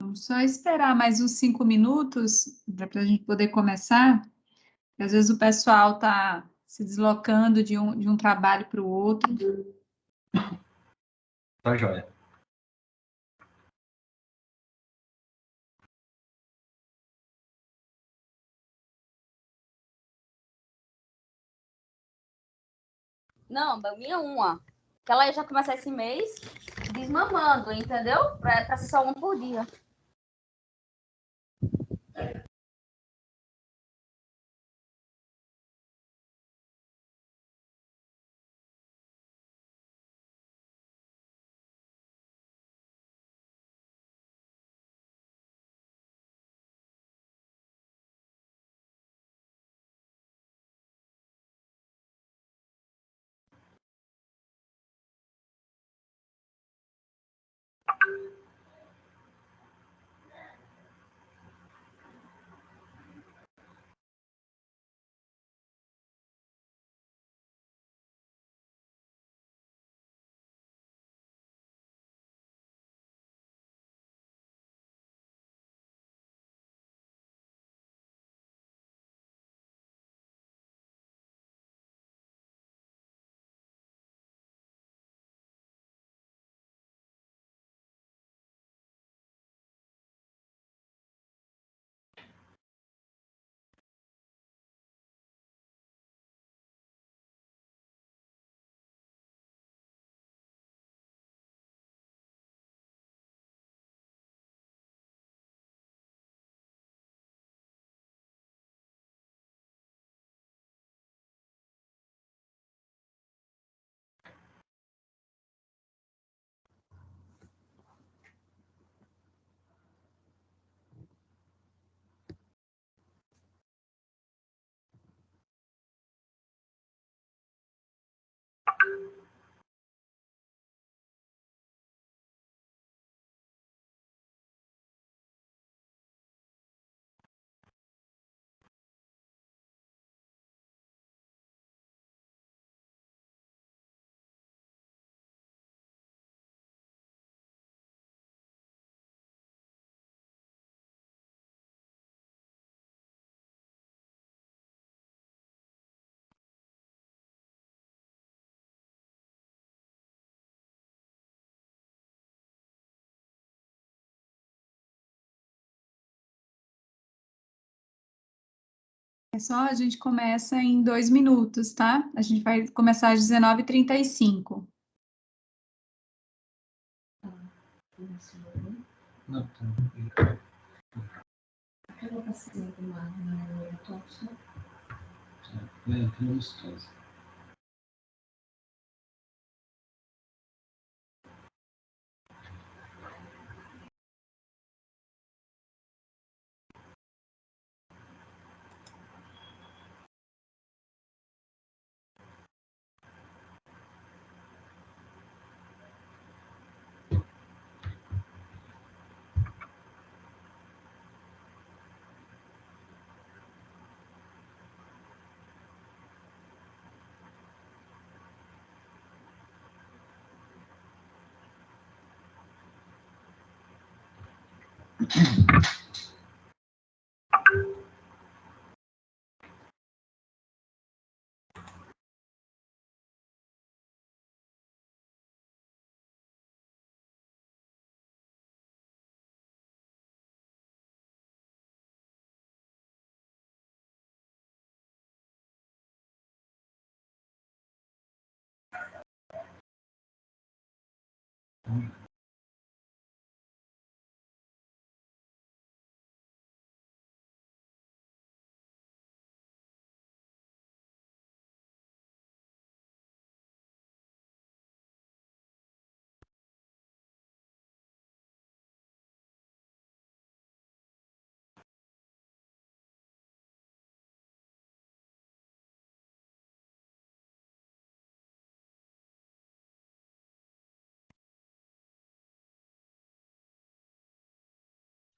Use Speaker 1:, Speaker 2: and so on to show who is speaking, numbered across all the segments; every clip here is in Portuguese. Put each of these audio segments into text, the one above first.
Speaker 1: Vamos só esperar mais uns 5 minutos para a gente poder começar. Às vezes o pessoal está se deslocando de um trabalho para o outro.
Speaker 2: Tá joia.
Speaker 3: Não, da minha uma. Que ela já começa esse mês desmamando, entendeu? Pra ser só um por dia.
Speaker 1: Pessoal, a gente começa em 2 minutos, tá? A gente vai começar às 19h35.
Speaker 2: Não, gostoso.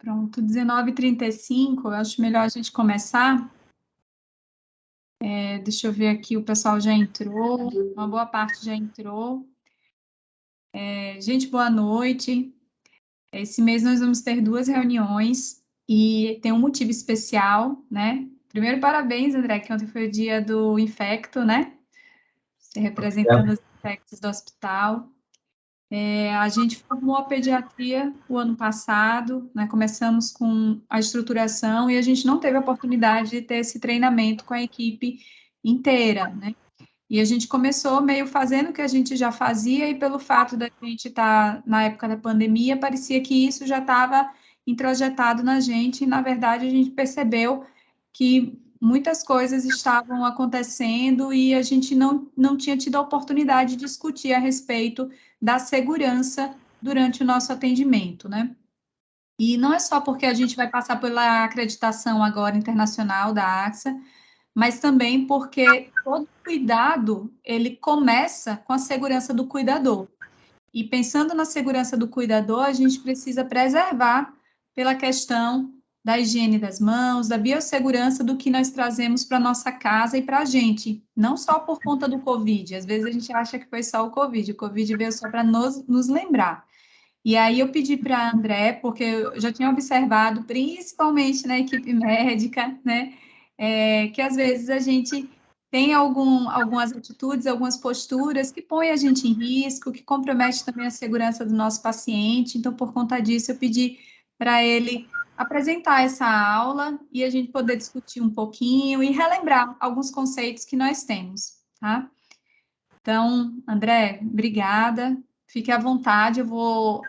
Speaker 1: Pronto, 19h35, eu acho melhor a gente começar. Deixa eu ver aqui, o pessoal já entrou, uma boa parte já entrou. Gente, boa noite. Esse mês nós vamos ter 2 reuniões e tem um motivo especial, né? Primeiro, parabéns, André, que ontem foi o dia do infecto, né? Você representando os infectos do hospital. A gente formou a pediatria o ano passado, né? Começamos com a estruturação e a gente não teve a oportunidade de ter esse treinamento com a equipe inteira, né? E a gente começou meio fazendo o que a gente já fazia, e pelo fato da gente estar na época da pandemia, parecia que isso já estava introjetado na gente, e na verdade a gente percebeu que muitas coisas estavam acontecendo e a gente não tinha tido a oportunidade de discutir a respeito da segurança durante o nosso atendimento, né? E não é só porque a gente vai passar pela acreditação agora internacional da AXA, mas também porque todo cuidado, ele começa com a segurança do cuidador. E pensando na segurança do cuidador, a gente precisa preservar pela questão da higiene das mãos, da biossegurança do que nós trazemos para nossa casa e para a gente, não só por conta do Covid. Às vezes a gente acha que foi só o Covid veio só para nos lembrar. E aí eu pedi para a André, porque eu já tinha observado, principalmente na equipe médica, né, que às vezes a gente tem algumas atitudes, algumas posturas que põem a gente em risco, que compromete também a segurança do nosso paciente. Então, por conta disso, eu pedi para ele apresentar essa aula e a gente poder discutir um pouquinho e relembrar alguns conceitos que nós temos, tá? Então, André, obrigada. Fique à vontade, eu vou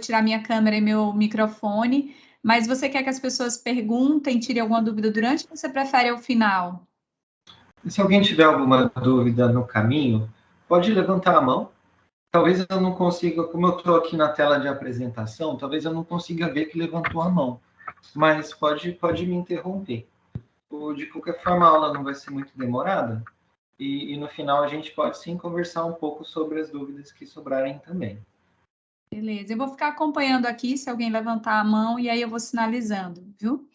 Speaker 1: tirar minha câmera e meu microfone, mas você quer que as pessoas perguntem, tirem alguma dúvida durante, ou você prefere ao final?
Speaker 2: Se alguém tiver alguma dúvida no caminho, pode levantar a mão. Talvez eu não consiga, como eu estou aqui na tela de apresentação, talvez eu não consiga ver que levantou a mão, mas pode me interromper. De qualquer forma, a aula não vai ser muito demorada, e no final a gente pode sim conversar um pouco sobre as dúvidas que sobrarem também.
Speaker 1: Beleza, eu vou ficar acompanhando aqui, se alguém levantar a mão, e aí eu vou sinalizando, viu?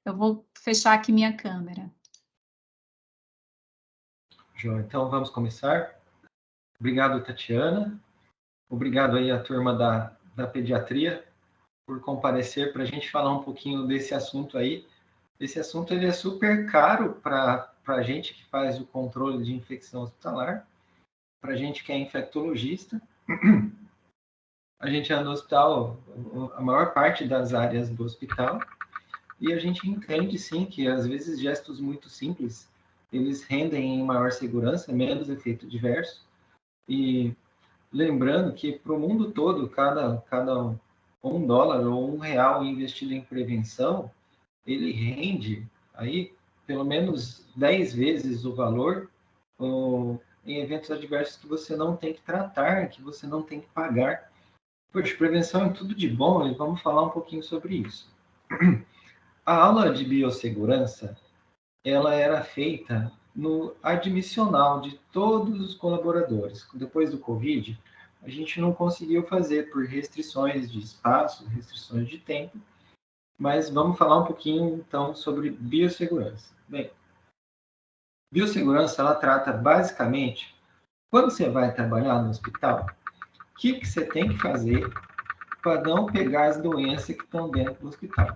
Speaker 1: Eu vou fechar aqui minha câmera.
Speaker 2: João, então vamos começar. Obrigado, Tatiana. Obrigado aí à turma da pediatria por comparecer para a gente falar um pouquinho desse assunto aí. Esse assunto ele é super caro para a gente que faz o controle de infecção hospitalar, para a gente que é infectologista. A gente anda no hospital, a maior parte das áreas do hospital, e a gente entende sim que às vezes gestos muito simples eles rendem em maior segurança, menos efeito diverso. E lembrando que para o mundo todo, cada $1 ou R$ 1 investido em prevenção, ele rende aí pelo menos 10 vezes o valor em eventos adversos que você não tem que tratar, que você não tem que pagar. Poxa, prevenção é tudo de bom e vamos falar um pouquinho sobre isso. A aula de biossegurança, ela era feita no admissional de todos os colaboradores. Depois do Covid, a gente não conseguiu fazer por restrições de espaço, restrições de tempo, mas vamos falar um pouquinho, então, sobre biossegurança. Bem, biossegurança, ela trata basicamente, quando você vai trabalhar no hospital, o que você tem que fazer para não pegar as doenças que estão dentro do hospital.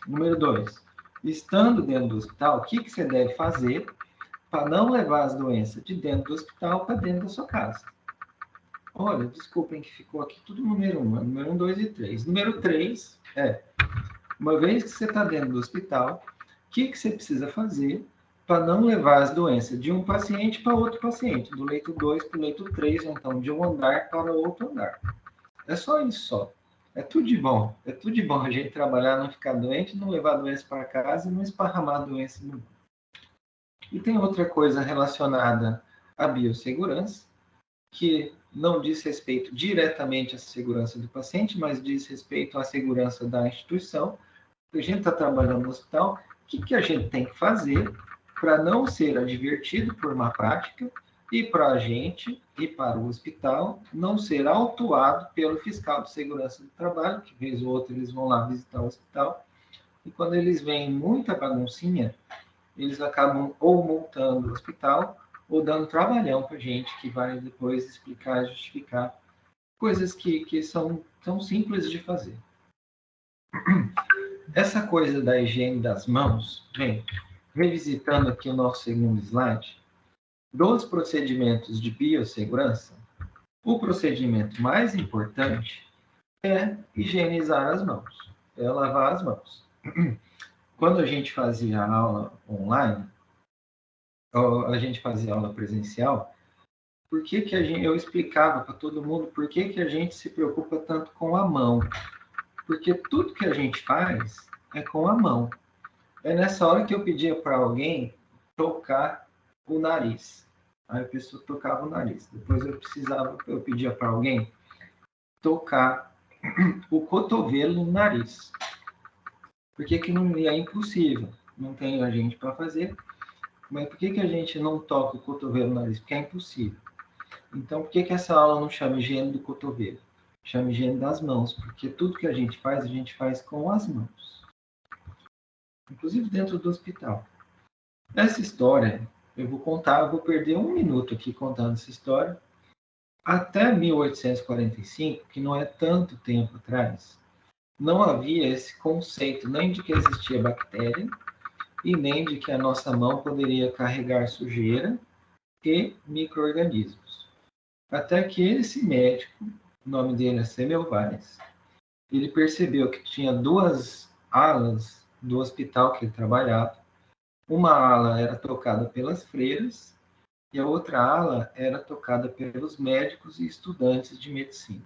Speaker 2: Número 2, estando dentro do hospital, o que você deve fazer para não levar as doenças de dentro do hospital para dentro da sua casa. Olha, desculpem que ficou aqui tudo número 1, número 1, 2 e 3. Número 3 uma vez que você está dentro do hospital, o que você precisa fazer para não levar as doenças de um paciente para outro paciente, do leito 2 para o leito 3, ou então de um andar para outro andar. É só isso só. É tudo de bom. É tudo de bom a gente trabalhar, não ficar doente, não levar a doença para casa e não esparramar a doença no mundo. E tem outra coisa relacionada à biossegurança, que não diz respeito diretamente à segurança do paciente, mas diz respeito à segurança da instituição. A gente está trabalhando no hospital, o que a gente tem que fazer para não ser advertido por má prática e para a gente e para o hospital não ser autuado pelo fiscal de segurança do trabalho, que vez ou outra eles vão lá visitar o hospital, e quando eles veem muita baguncinha, eles acabam ou multando o hospital ou dando trabalhão para a gente, que vai depois explicar e justificar coisas que são tão simples de fazer. Essa coisa da higiene das mãos, bem, revisitando aqui o nosso segundo slide, dos procedimentos de biossegurança, o procedimento mais importante é higienizar as mãos, é lavar as mãos. Quando a gente fazia aula online, ou a gente fazia aula presencial, por que que eu explicava para todo mundo por que que a gente se preocupa tanto com a mão? Porque tudo que a gente faz é com a mão. É nessa hora que eu pedia para alguém tocar o nariz. Aí a pessoa tocava o nariz. Depois eu pedia para alguém tocar o cotovelo no nariz. Porque que não é impossível. Não tem a gente para fazer. Mas por que que a gente não toca o cotovelo no nariz? Porque é impossível. Então, por que que essa aula não chama higiene do cotovelo? Chama higiene das mãos, porque tudo que a gente faz com as mãos. Inclusive dentro do hospital. Essa história, eu vou perder 1 minuto aqui contando essa história. Até 1845, que não é tanto tempo atrás, não havia esse conceito nem de que existia bactéria e nem de que a nossa mão poderia carregar sujeira e micro-organismos. Até que esse médico, o nome dele é Semmelweis, ele percebeu que tinha 2 alas do hospital que ele trabalhava. Uma ala era tocada pelas freiras e a outra ala era tocada pelos médicos e estudantes de medicina.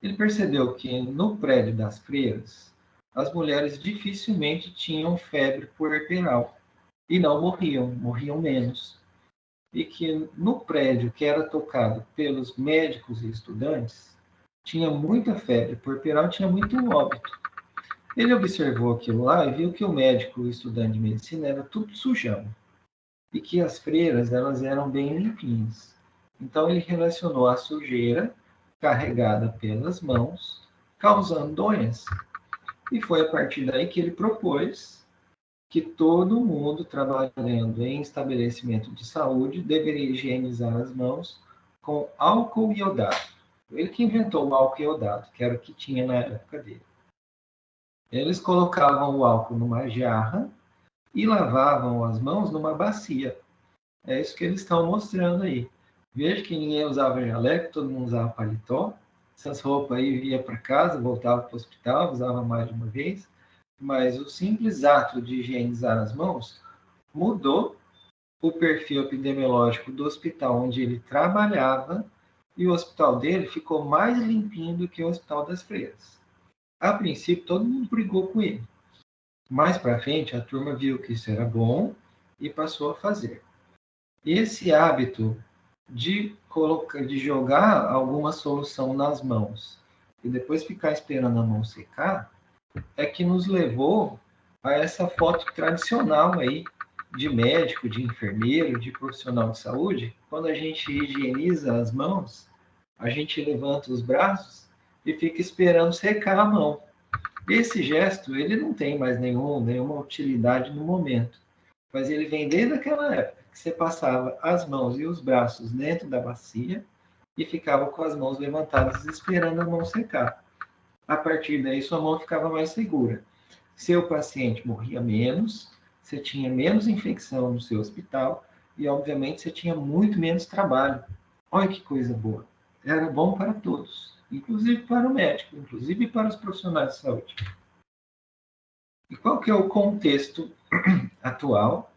Speaker 2: Ele percebeu que no prédio das freiras, as mulheres dificilmente tinham febre puerperal e não morriam menos. E que no prédio que era tocado pelos médicos e estudantes, tinha muita febre puerperal e tinha muito óbito. Ele observou aquilo lá e viu que o médico e o estudante de medicina era tudo sujão e que as freiras elas eram bem limpinhas. Então ele relacionou a sujeira carregada pelas mãos causando doença. E foi a partir daí que ele propôs que todo mundo trabalhando em estabelecimento de saúde deveria higienizar as mãos com álcool iodado. Ele que inventou o álcool iodado, que era o que tinha na época dele. Eles colocavam o álcool numa jarra e lavavam as mãos numa bacia. É isso que eles estão mostrando aí. Veja que ninguém usava jaleco, todo mundo usava paletó. Essas roupas aí ia para casa, voltava para o hospital, usava mais de uma vez. Mas o simples ato de higienizar as mãos mudou o perfil epidemiológico do hospital onde ele trabalhava e o hospital dele ficou mais limpinho do que o Hospital das Freiras. A princípio, todo mundo brigou com ele. Mais para frente, a turma viu que isso era bom e passou a fazer. Esse hábito de jogar alguma solução nas mãos e depois ficar esperando a mão secar é que nos levou a essa foto tradicional aí de médico, de enfermeiro, de profissional de saúde. Quando a gente higieniza as mãos, a gente levanta os braços e fica esperando secar a mão. Esse gesto, ele não tem mais nenhuma utilidade no momento, mas ele vem desde aquela época que você passava as mãos e os braços dentro da bacia e ficava com as mãos levantadas esperando a mão secar. A partir daí, sua mão ficava mais segura. Seu paciente morria menos, você tinha menos infecção no seu hospital e, obviamente, você tinha muito menos trabalho. Olha que coisa boa. Era bom para todos, inclusive para o médico, inclusive para os profissionais de saúde. E qual que é o contexto atual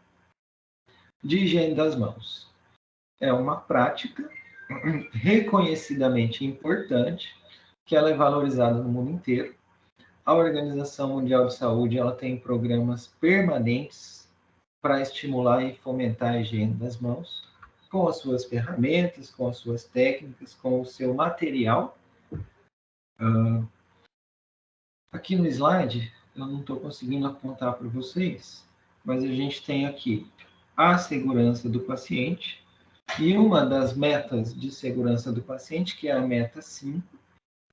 Speaker 2: de higiene das mãos? É uma prática reconhecidamente importante, que ela é valorizada no mundo inteiro. A Organização Mundial de Saúde ela tem programas permanentes para estimular e fomentar a higiene das mãos, com as suas ferramentas, com as suas técnicas, com o seu material. Aqui no slide, eu não estou conseguindo apontar para vocês, mas a gente tem aqui a segurança do paciente e uma das metas de segurança do paciente, que é a meta 5,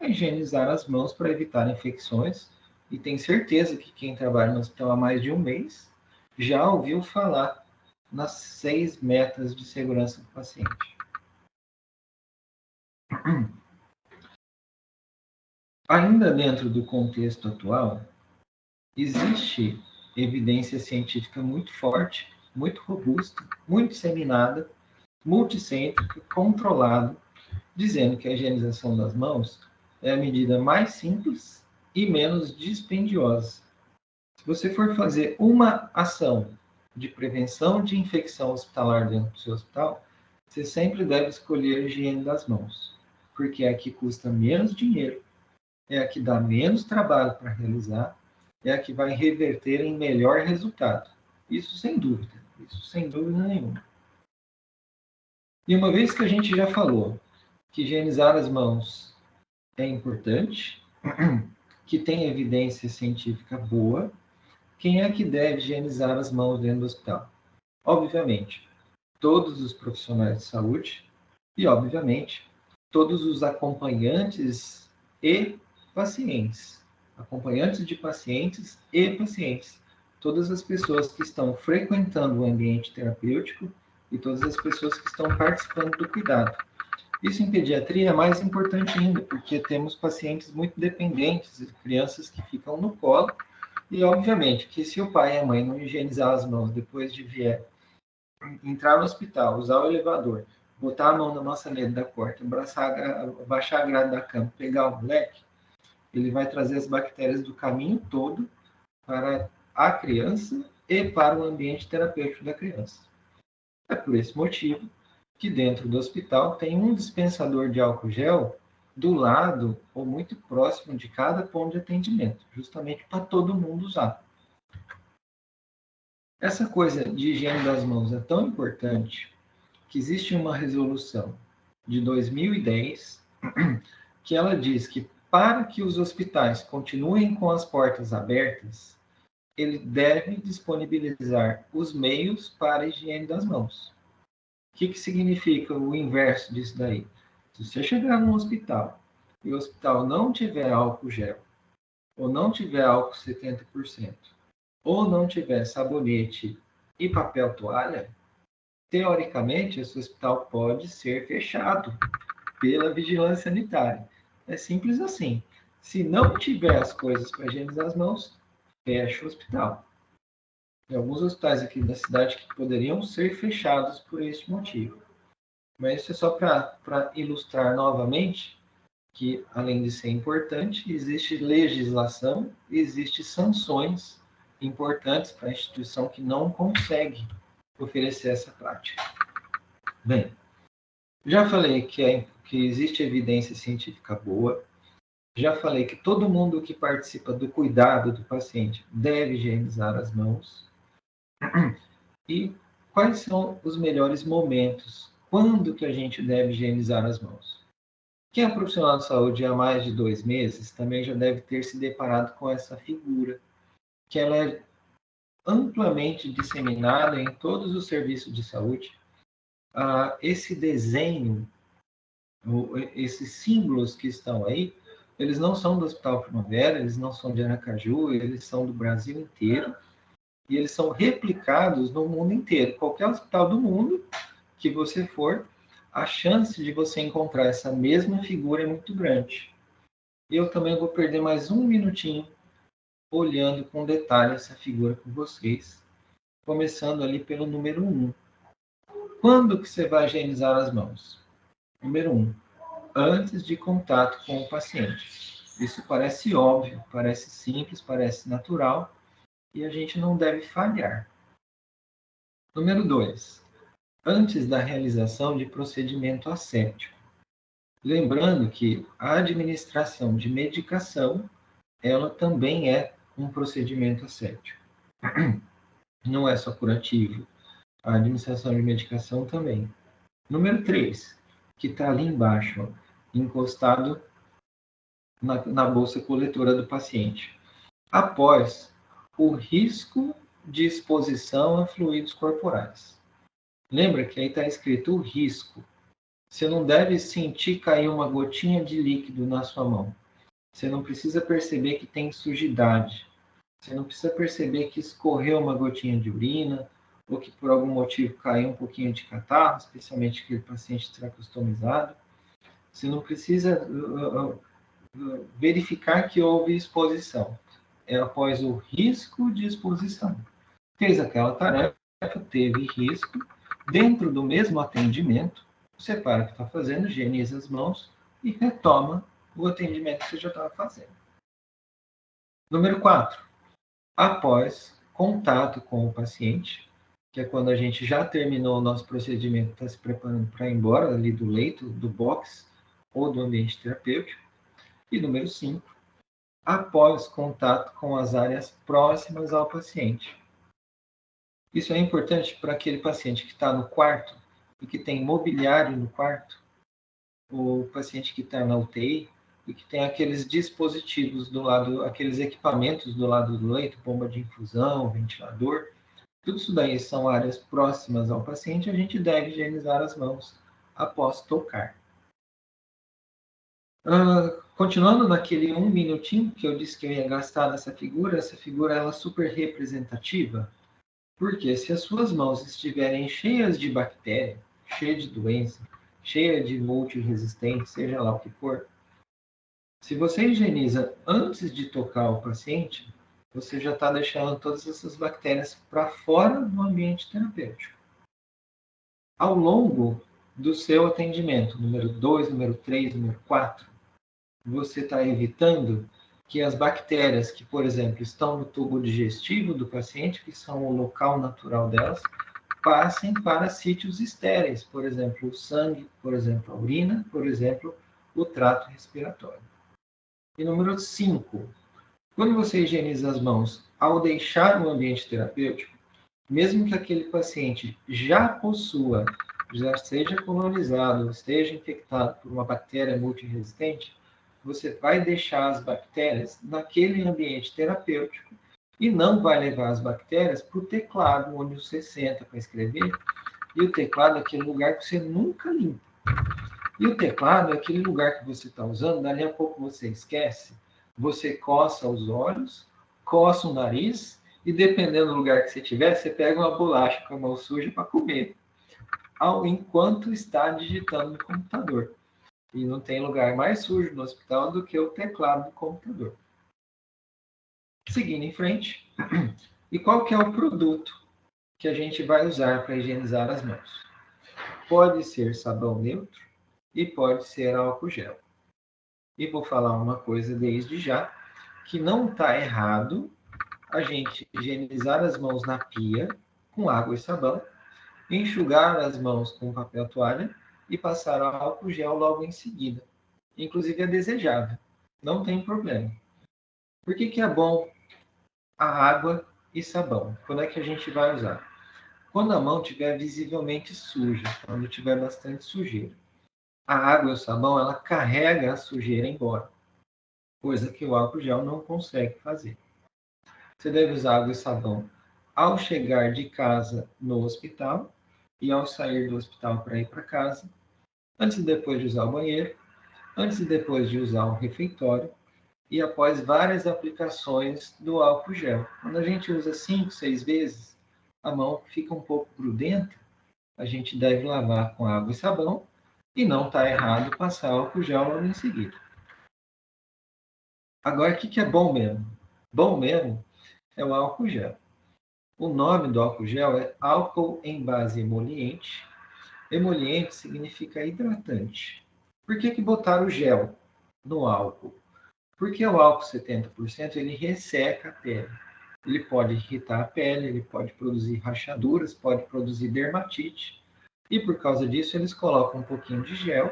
Speaker 2: é higienizar as mãos para evitar infecções. E tenho certeza que quem trabalha no hospital há mais de um mês já ouviu falar nas 6 metas de segurança do paciente. Ainda dentro do contexto atual, existe evidência científica muito forte, muito robusta, muito disseminada, multicêntrica, controlada, dizendo que a higienização das mãos é a medida mais simples e menos dispendiosa. Se você for fazer uma ação de prevenção de infecção hospitalar dentro do seu hospital, você sempre deve escolher a higiene das mãos, porque é a que custa menos dinheiro, é a que dá menos trabalho para realizar, é a que vai reverter em melhor resultado. Isso sem dúvida nenhuma. E uma vez que a gente já falou que higienizar as mãos é importante, que tem evidência científica boa, quem é que deve higienizar as mãos dentro do hospital? Obviamente, todos os profissionais de saúde e, obviamente, todos os acompanhantes e pacientes. Acompanhantes de pacientes e pacientes. Todas as pessoas que estão frequentando o ambiente terapêutico e todas as pessoas que estão participando do cuidado. Isso em pediatria é mais importante ainda, porque temos pacientes muito dependentes, crianças que ficam no colo, e obviamente que se o pai e a mãe não higienizar as mãos depois de vier entrar no hospital, usar o elevador, botar a mão na maçaneta da porta, baixar a grade da cama, pegar o moleque, ele vai trazer as bactérias do caminho todo para a criança e para o ambiente terapêutico da criança. É por esse motivo que dentro do hospital tem um dispensador de álcool gel do lado ou muito próximo de cada ponto de atendimento, justamente para todo mundo usar. Essa coisa de higiene das mãos é tão importante que existe uma resolução de 2010 que ela diz que para que os hospitais continuem com as portas abertas, ele deve disponibilizar os meios para a higiene das mãos. O que significa o inverso disso daí? Se você chegar num hospital e o hospital não tiver álcool gel, ou não tiver álcool 70%, ou não tiver sabonete e papel toalha, teoricamente, esse hospital pode ser fechado pela vigilância sanitária. É simples assim. Se não tiver as coisas para higienizar as mãos, fecha o hospital. Tem alguns hospitais aqui da cidade que poderiam ser fechados por este motivo. Mas isso é só para ilustrar novamente que, além de ser importante, existe legislação, existe sanções importantes para a instituição que não consegue oferecer essa prática. Bem, já falei que existe evidência científica boa, já falei que todo mundo que participa do cuidado do paciente deve higienizar as mãos. E quais são os melhores momentos? Quando que a gente deve higienizar as mãos? Quem é profissional de saúde há mais de 2 meses também já deve ter se deparado com essa figura, que ela é amplamente disseminada em todos os serviços de saúde. Esse desenho, esses símbolos que estão aí, eles não são do Hospital Primavera, eles não são de Aracaju, eles são do Brasil inteiro, e eles são replicados no mundo inteiro. Qualquer hospital do mundo que você for, a chance de você encontrar essa mesma figura é muito grande. Eu também vou perder mais um minutinho olhando com detalhe essa figura com vocês, começando ali pelo número 1. Quando que você vai higienizar as mãos? Número 1, antes de contato com o paciente. Isso parece óbvio, parece simples, parece natural, e a gente não deve falhar. Número 2, antes da realização de procedimento asséptico. Lembrando que a administração de medicação, ela também é um procedimento asséptico. Não é só curativo. A administração de medicação também. Número 3, que está ali embaixo, ó, encostado na bolsa coletora do paciente. Após o risco de exposição a fluidos corporais. Lembra que aí está escrito o risco. Você não deve sentir cair uma gotinha de líquido na sua mão. Você não precisa perceber que tem sujidade. Você não precisa perceber que escorreu uma gotinha de urina ou que por algum motivo caiu um pouquinho de catarro, especialmente aquele paciente tracostomizado. Você não precisa verificar que houve exposição. É após o risco de exposição. Fez aquela tarefa, teve risco, dentro do mesmo atendimento, você para o que está fazendo, higieniza as mãos e retoma o atendimento que você já estava fazendo. Número 4. Após contato com o paciente, que é quando a gente já terminou o nosso procedimento, está se preparando para ir embora ali do leito, do box ou do ambiente terapêutico. E número 5, após contato com as áreas próximas ao paciente. Isso é importante para aquele paciente que está no quarto e que tem mobiliário no quarto, o paciente que está na UTI e que tem aqueles dispositivos do lado, aqueles equipamentos do lado do leito, bomba de infusão, ventilador. Tudo isso daí são áreas próximas ao paciente, a gente deve higienizar as mãos após tocar. Continuando naquele 1 minutinho que eu disse que eu ia gastar nessa figura, essa figura ela é super representativa, porque se as suas mãos estiverem cheias de bactéria, cheias de doença, cheias de multiresistente, seja lá o que for, se você higieniza antes de tocar o paciente, você já está deixando todas essas bactérias para fora do ambiente terapêutico. Ao longo do seu atendimento, número 2, número 3, número 4, você está evitando que as bactérias que, por exemplo, estão no tubo digestivo do paciente, que são o local natural delas, passem para sítios estéreis, por exemplo, o sangue, por exemplo, a urina, por exemplo, o trato respiratório. E número 5, quando você higieniza as mãos ao deixar o ambiente terapêutico, mesmo que aquele paciente já possua, já seja colonizado, esteja infectado por uma bactéria multiresistente, você vai deixar as bactérias naquele ambiente terapêutico e não vai levar as bactérias para o teclado, onde você senta para escrever, e o teclado é aquele lugar que você nunca limpa. E o teclado é aquele lugar que você está usando, dali a pouco você esquece, você coça os olhos, coça o nariz, e dependendo do lugar que você tiver, você pega uma bolacha com a mão suja para comer, enquanto está digitando no computador. E não tem lugar mais sujo no hospital do que o teclado do computador. Seguindo em frente, e qual que é o produto que a gente vai usar para higienizar as mãos? Pode ser sabão neutro e pode ser álcool gel. E vou falar uma coisa desde já, que não está errado a gente higienizar as mãos na pia com água e sabão, enxugar as mãos com papel toalha e passar álcool gel logo em seguida. Inclusive é desejável, não tem problema. Por que é bom a água e sabão? Quando é que a gente vai usar? Quando a mão estiver visivelmente suja, quando tiver bastante sujeira. A água e o sabão, ela carrega a sujeira embora, coisa que o álcool gel não consegue fazer. Você deve usar água e sabão ao chegar de casa no hospital e ao sair do hospital para ir para casa, antes e depois de usar o banheiro, antes e depois de usar o refeitório e após várias aplicações do álcool gel. Quando a gente usa 5, 6 vezes, a mão fica um pouco grudenta, a gente deve lavar com água e sabão e não está errado passar álcool gel logo em seguida. Agora, o que é bom mesmo? Bom mesmo é o álcool gel. O nome do álcool gel é álcool em base emoliente. Emoliente significa hidratante. Por que botaram o gel no álcool? Porque o álcool 70% ele resseca a pele. Ele pode irritar a pele, ele pode produzir rachaduras, pode produzir dermatite. E por causa disso eles colocam um pouquinho de gel,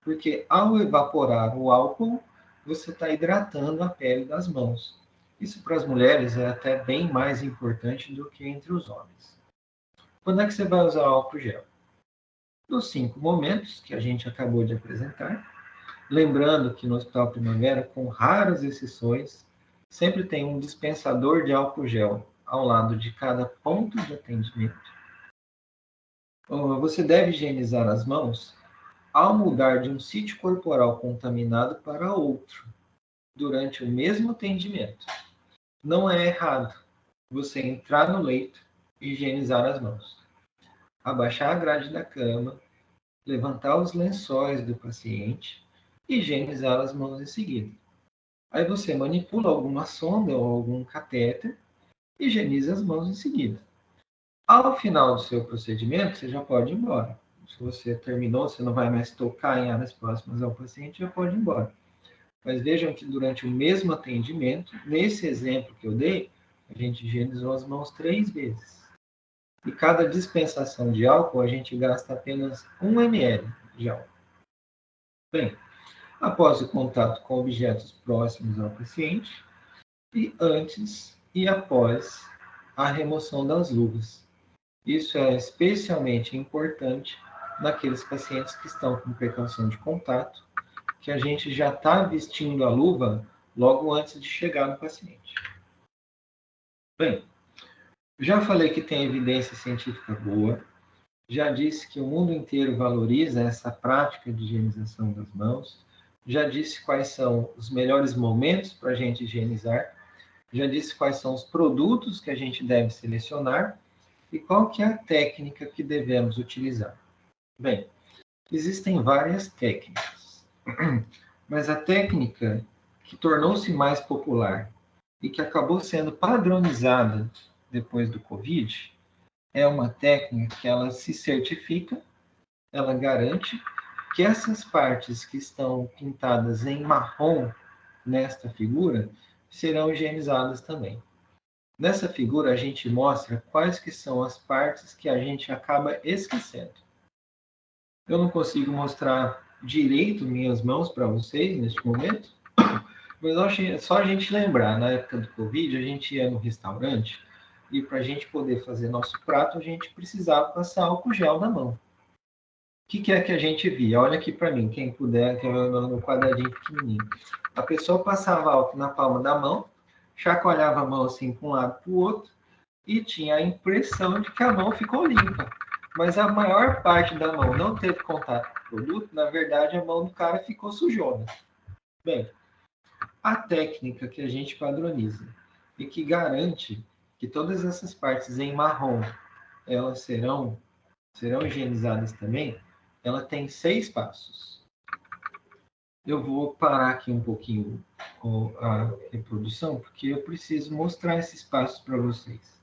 Speaker 2: porque ao evaporar o álcool, você está hidratando a pele das mãos. Isso para as mulheres é até bem mais importante do que entre os homens. Quando é que você vai usar o álcool gel? Nos 5 momentos que a gente acabou de apresentar. Lembrando que no Hospital Primavera, com raras exceções, sempre tem um dispensador de álcool gel ao lado de cada ponto de atendimento. Você deve higienizar as mãos ao mudar de um sítio corporal contaminado para outro, durante o mesmo atendimento. Não é errado você entrar no leito e higienizar as mãos. Abaixar a grade da cama, levantar os lençóis do paciente e higienizar as mãos em seguida. Aí você manipula alguma sonda ou algum catéter e higieniza as mãos em seguida. Ao final do seu procedimento, você já pode ir embora. Se você terminou, você não vai mais tocar em áreas próximas ao paciente, já pode ir embora. Mas vejam que durante o mesmo atendimento, nesse exemplo que eu dei, a gente higienizou as mãos 3 vezes. E cada dispensação de álcool, a gente gasta apenas 1 ml de álcool. Bem, após o contato com objetos próximos ao paciente, e antes e após a remoção das luvas. Isso é especialmente importante naqueles pacientes que estão com precaução de contato, que a gente já está vestindo a luva logo antes de chegar no paciente. Bem, já falei que tem evidência científica boa, já disse que o mundo inteiro valoriza essa prática de higienização das mãos, já disse quais são os melhores momentos para a gente higienizar, já disse quais são os produtos que a gente deve selecionar e qual que é a técnica que devemos utilizar. Bem, existem várias técnicas, mas a técnica que tornou-se mais popular e que acabou sendo padronizada depois do Covid é uma técnica que ela se certifica, ela garante que essas partes que estão pintadas em marrom nesta figura serão higienizadas também. Nessa figura a gente mostra quais que são as partes que a gente acaba esquecendo. Eu não consigo mostrar direito minhas mãos para vocês neste momento, mas eu achei, só a gente lembrar, na época do Covid, a gente ia no restaurante e para a gente poder fazer nosso prato, a gente precisava passar álcool gel na mão. O que é que a gente via? Olha aqui para mim, quem puder, que é no quadradinho pequenininho. A pessoa passava álcool na palma da mão, chacoalhava a mão assim para um lado para o outro e tinha a impressão de que a mão ficou limpa. Mas a maior parte da mão não teve contato com o produto, na verdade a mão do cara ficou sujona. Bem, a técnica que a gente padroniza e que garante que todas essas partes em marrom elas serão higienizadas também, ela tem 6 passos. Eu vou parar aqui um pouquinho a reprodução, porque eu preciso mostrar esses passos para vocês.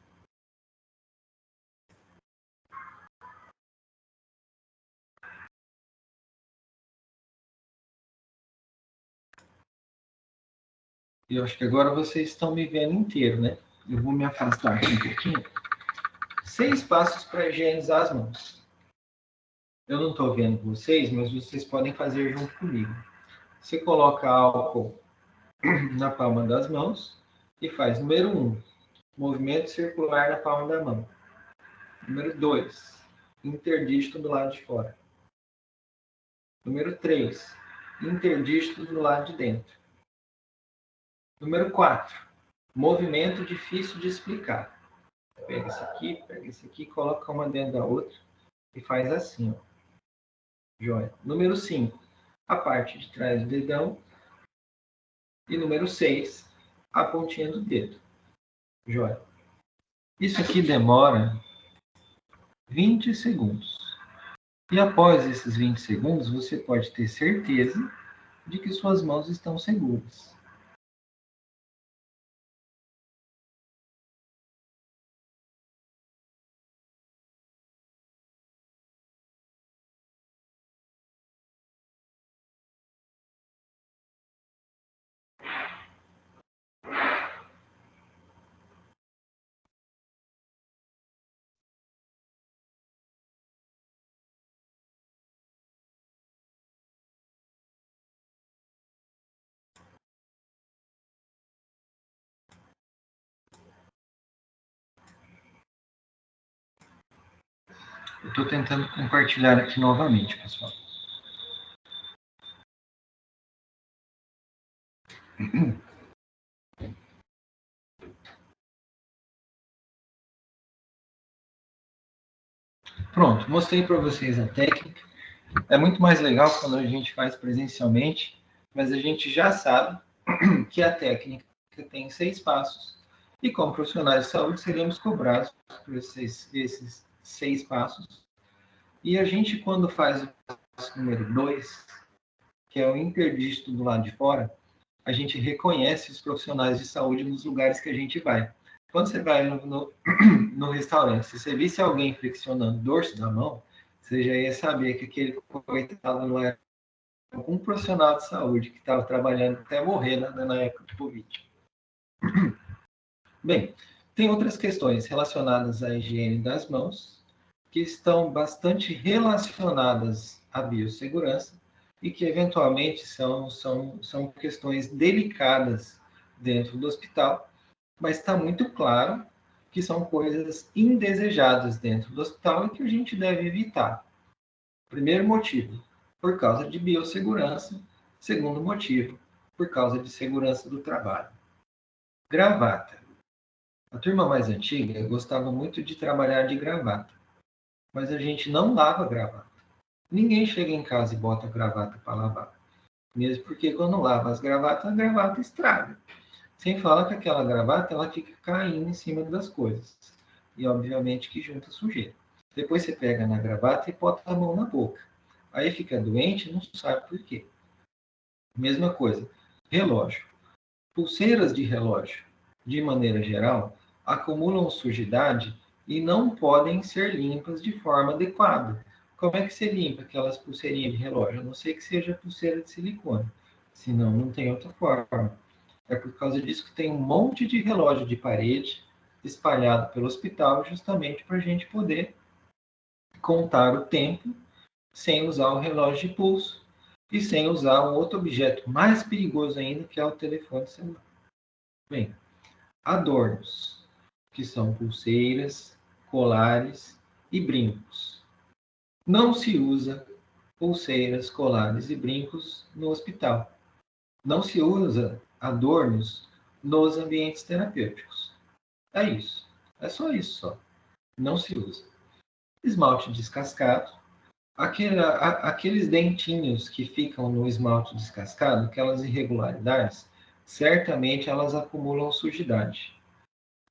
Speaker 2: Eu acho que agora vocês estão me vendo inteiro, né? Eu vou me afastar aqui um pouquinho. 6 passos para higienizar as mãos. Eu não estou vendo vocês, mas vocês podem fazer junto comigo. Você coloca álcool na palma das mãos e faz número 1, movimento circular na palma da mão. Número 2, interdígito do lado de fora. Número 3, interdígito do lado de dentro. Número 4, movimento difícil de explicar. Pega esse aqui, coloca uma dentro da outra e faz assim, ó. Joia. Número 5, a parte de trás do dedão. E número 6, a pontinha do dedo. Joia. Isso aqui demora 20 segundos. E após esses 20 segundos, você pode ter certeza de que suas mãos estão seguras. Eu estou tentando compartilhar aqui novamente, pessoal. Pronto, mostrei para vocês a técnica. É muito mais legal quando a gente faz presencialmente, mas a gente já sabe que a técnica tem 6 passos. E como profissionais de saúde, seríamos cobrados por esses 6 passos. E a gente, quando faz o passo número 2, que é o interdígito do lado de fora, a gente reconhece os profissionais de saúde nos lugares que a gente vai. Quando você vai no restaurante, se você visse alguém flexionando o dorso da mão, você já ia saber que aquele coitado não era um profissional de saúde que estava trabalhando até morrer na época do Covid. Bem, tem outras questões relacionadas à higiene das mãos, que estão bastante relacionadas à biossegurança e que, eventualmente, são questões delicadas dentro do hospital, mas está muito claro que são coisas indesejadas dentro do hospital e que a gente deve evitar. Primeiro motivo, por causa de biossegurança. Segundo motivo, por causa de segurança do trabalho. Gravata. A turma mais antiga gostava muito de trabalhar de gravata, mas a gente não lava gravata. Ninguém chega em casa e bota a gravata para lavar. Mesmo porque quando lava as gravatas, a gravata estraga. Sem falar que aquela gravata ela fica caindo em cima das coisas. E obviamente que junta sujeira. Depois você pega na gravata e bota a mão na boca. Aí fica doente e não sabe por quê. Mesma coisa, relógio. Pulseiras de relógio, de maneira geral, acumulam sujidade e não podem ser limpas de forma adequada. Como é que você limpa aquelas pulseirinhas de relógio? A não ser que seja pulseira de silicone. Senão, não tem outra forma. É por causa disso que tem um monte de relógio de parede espalhado pelo hospital, justamente para a gente poder contar o tempo sem usar o relógio de pulso e sem usar um outro objeto mais perigoso ainda, que é o telefone celular. Bem, adornos, que são pulseiras, colares e brincos. Não se usa pulseiras, colares e brincos no hospital. Não se usa adornos nos ambientes terapêuticos. É isso. É só isso só. Não se usa. Esmalte descascado. Aqueles dentinhos que ficam no esmalte descascado, aquelas irregularidades, certamente elas acumulam sujidade.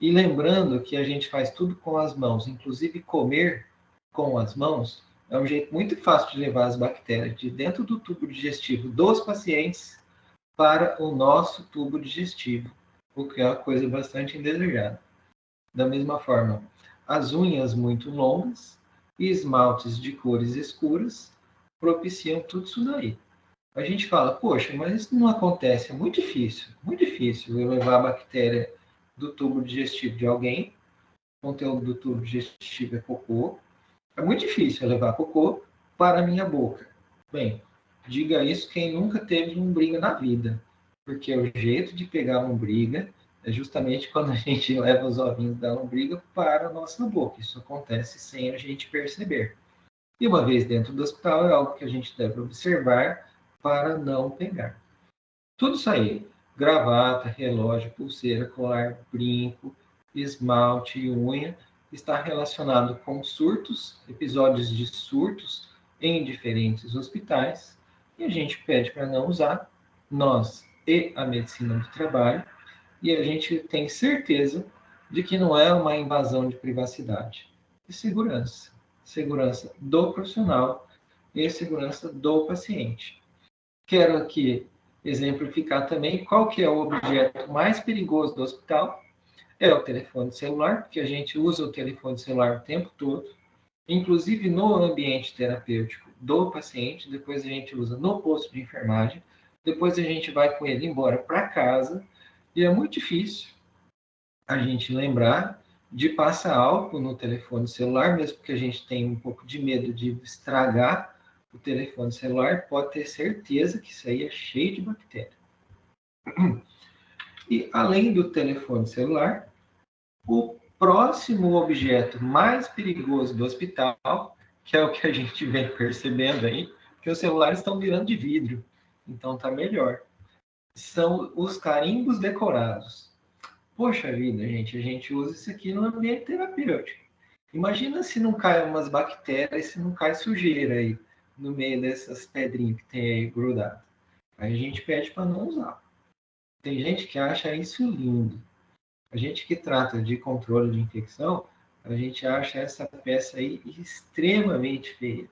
Speaker 2: E lembrando que a gente faz tudo com as mãos, inclusive comer com as mãos, é um jeito muito fácil de levar as bactérias de dentro do tubo digestivo dos pacientes para o nosso tubo digestivo, o que é uma coisa bastante indesejada. Da mesma forma, as unhas muito longas e esmaltes de cores escuras propiciam tudo isso daí. A gente fala, poxa, mas isso não acontece, é muito difícil eu levar a bactéria do tubo digestivo de alguém, o conteúdo do tubo digestivo é cocô, é muito difícil eu levar cocô para a minha boca. Bem, diga isso quem nunca teve lombriga na vida, porque o jeito de pegar lombriga é justamente quando a gente leva os ovinhos da lombriga para a nossa boca. Isso acontece sem a gente perceber. E uma vez dentro do hospital, é algo que a gente deve observar para não pegar. Tudo isso aí, gravata, relógio, pulseira, colar, brinco, esmalte e unha, está relacionado com surtos, episódios de surtos em diferentes hospitais, e a gente pede para não usar, nós e a medicina do trabalho, e a gente tem certeza de que não é uma invasão de privacidade. E segurança. Segurança do profissional e segurança do paciente. Quero aqui exemplificar também qual que é o objeto mais perigoso do hospital. É o telefone celular, porque a gente usa o telefone celular o tempo todo, inclusive no ambiente terapêutico do paciente, depois a gente usa no posto de enfermagem, depois a gente vai com ele embora para casa, e é muito difícil a gente lembrar de passar álcool no telefone celular, mesmo que a gente tenha um pouco de medo de estragar o telefone celular, pode ter certeza que isso aí é cheio de bactéria. E além do telefone celular, o próximo objeto mais perigoso do hospital, que é o que a gente vem percebendo aí, que os celulares estão virando de vidro, então tá melhor, são os carimbos decorados. Poxa vida, gente, a gente usa isso aqui no ambiente terapêutico. Imagina se não cai umas bactérias, se não cai sujeira aí no meio dessas pedrinhas que tem aí grudado. Aí a gente pede para não usar. Tem gente que acha isso lindo. A gente que trata de controle de infecção, a gente acha essa peça aí extremamente feia.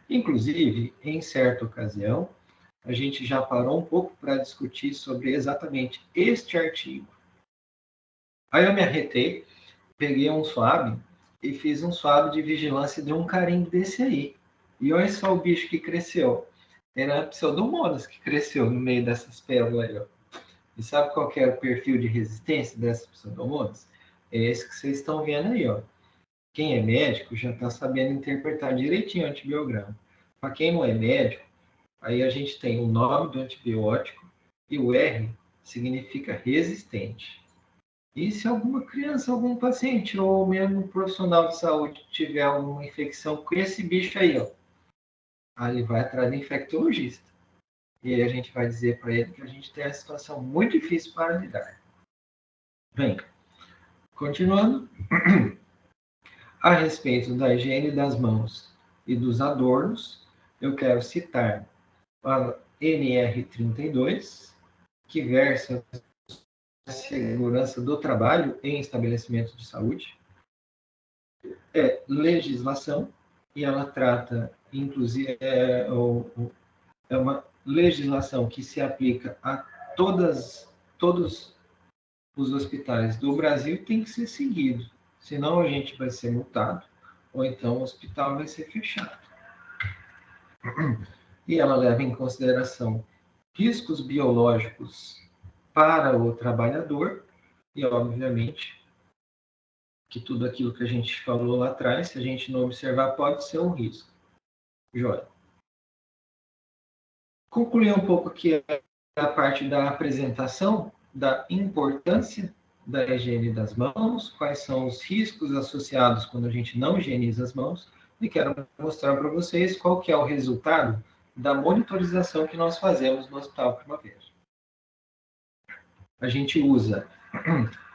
Speaker 2: Inclusive, em certa ocasião, a gente já parou um pouco para discutir sobre exatamente este artigo. Aí eu me arretei, peguei um swab e fiz um swab de vigilância de um carimbo desse aí. E olha só o bicho que cresceu. Era a Pseudomonas que cresceu no meio dessas pérolas aí, ó. E sabe qual que é o perfil de resistência dessas Pseudomonas? É esse que vocês estão vendo aí, ó. Quem é médico já está sabendo interpretar direitinho o antibiograma. Para quem não é médico, aí a gente tem o nome do antibiótico e o R significa resistente. E se alguma criança, algum paciente ou mesmo um profissional de saúde tiver uma infecção com esse bicho aí, ó, aí ele vai atrás do infectologista. E aí a gente vai dizer para ele que a gente tem uma situação muito difícil para lidar. Bem, continuando, a respeito da higiene das mãos e dos adornos, eu quero citar a NR32, que versa a segurança do trabalho em estabelecimentos de saúde. É legislação, e ela trata, inclusive, é uma legislação que se aplica a todos os hospitais do Brasil e tem que ser seguido, senão a gente vai ser multado, ou então o hospital vai ser fechado. E ela leva em consideração riscos biológicos para o trabalhador e, obviamente, que tudo aquilo que a gente falou lá atrás, se a gente não observar, pode ser um risco. Joia. Concluir um pouco aqui a parte da apresentação da importância da higiene das mãos, quais são os riscos associados quando a gente não higieniza as mãos, e quero mostrar para vocês qual que é o resultado da monitorização que nós fazemos no Hospital Primavera. A gente usa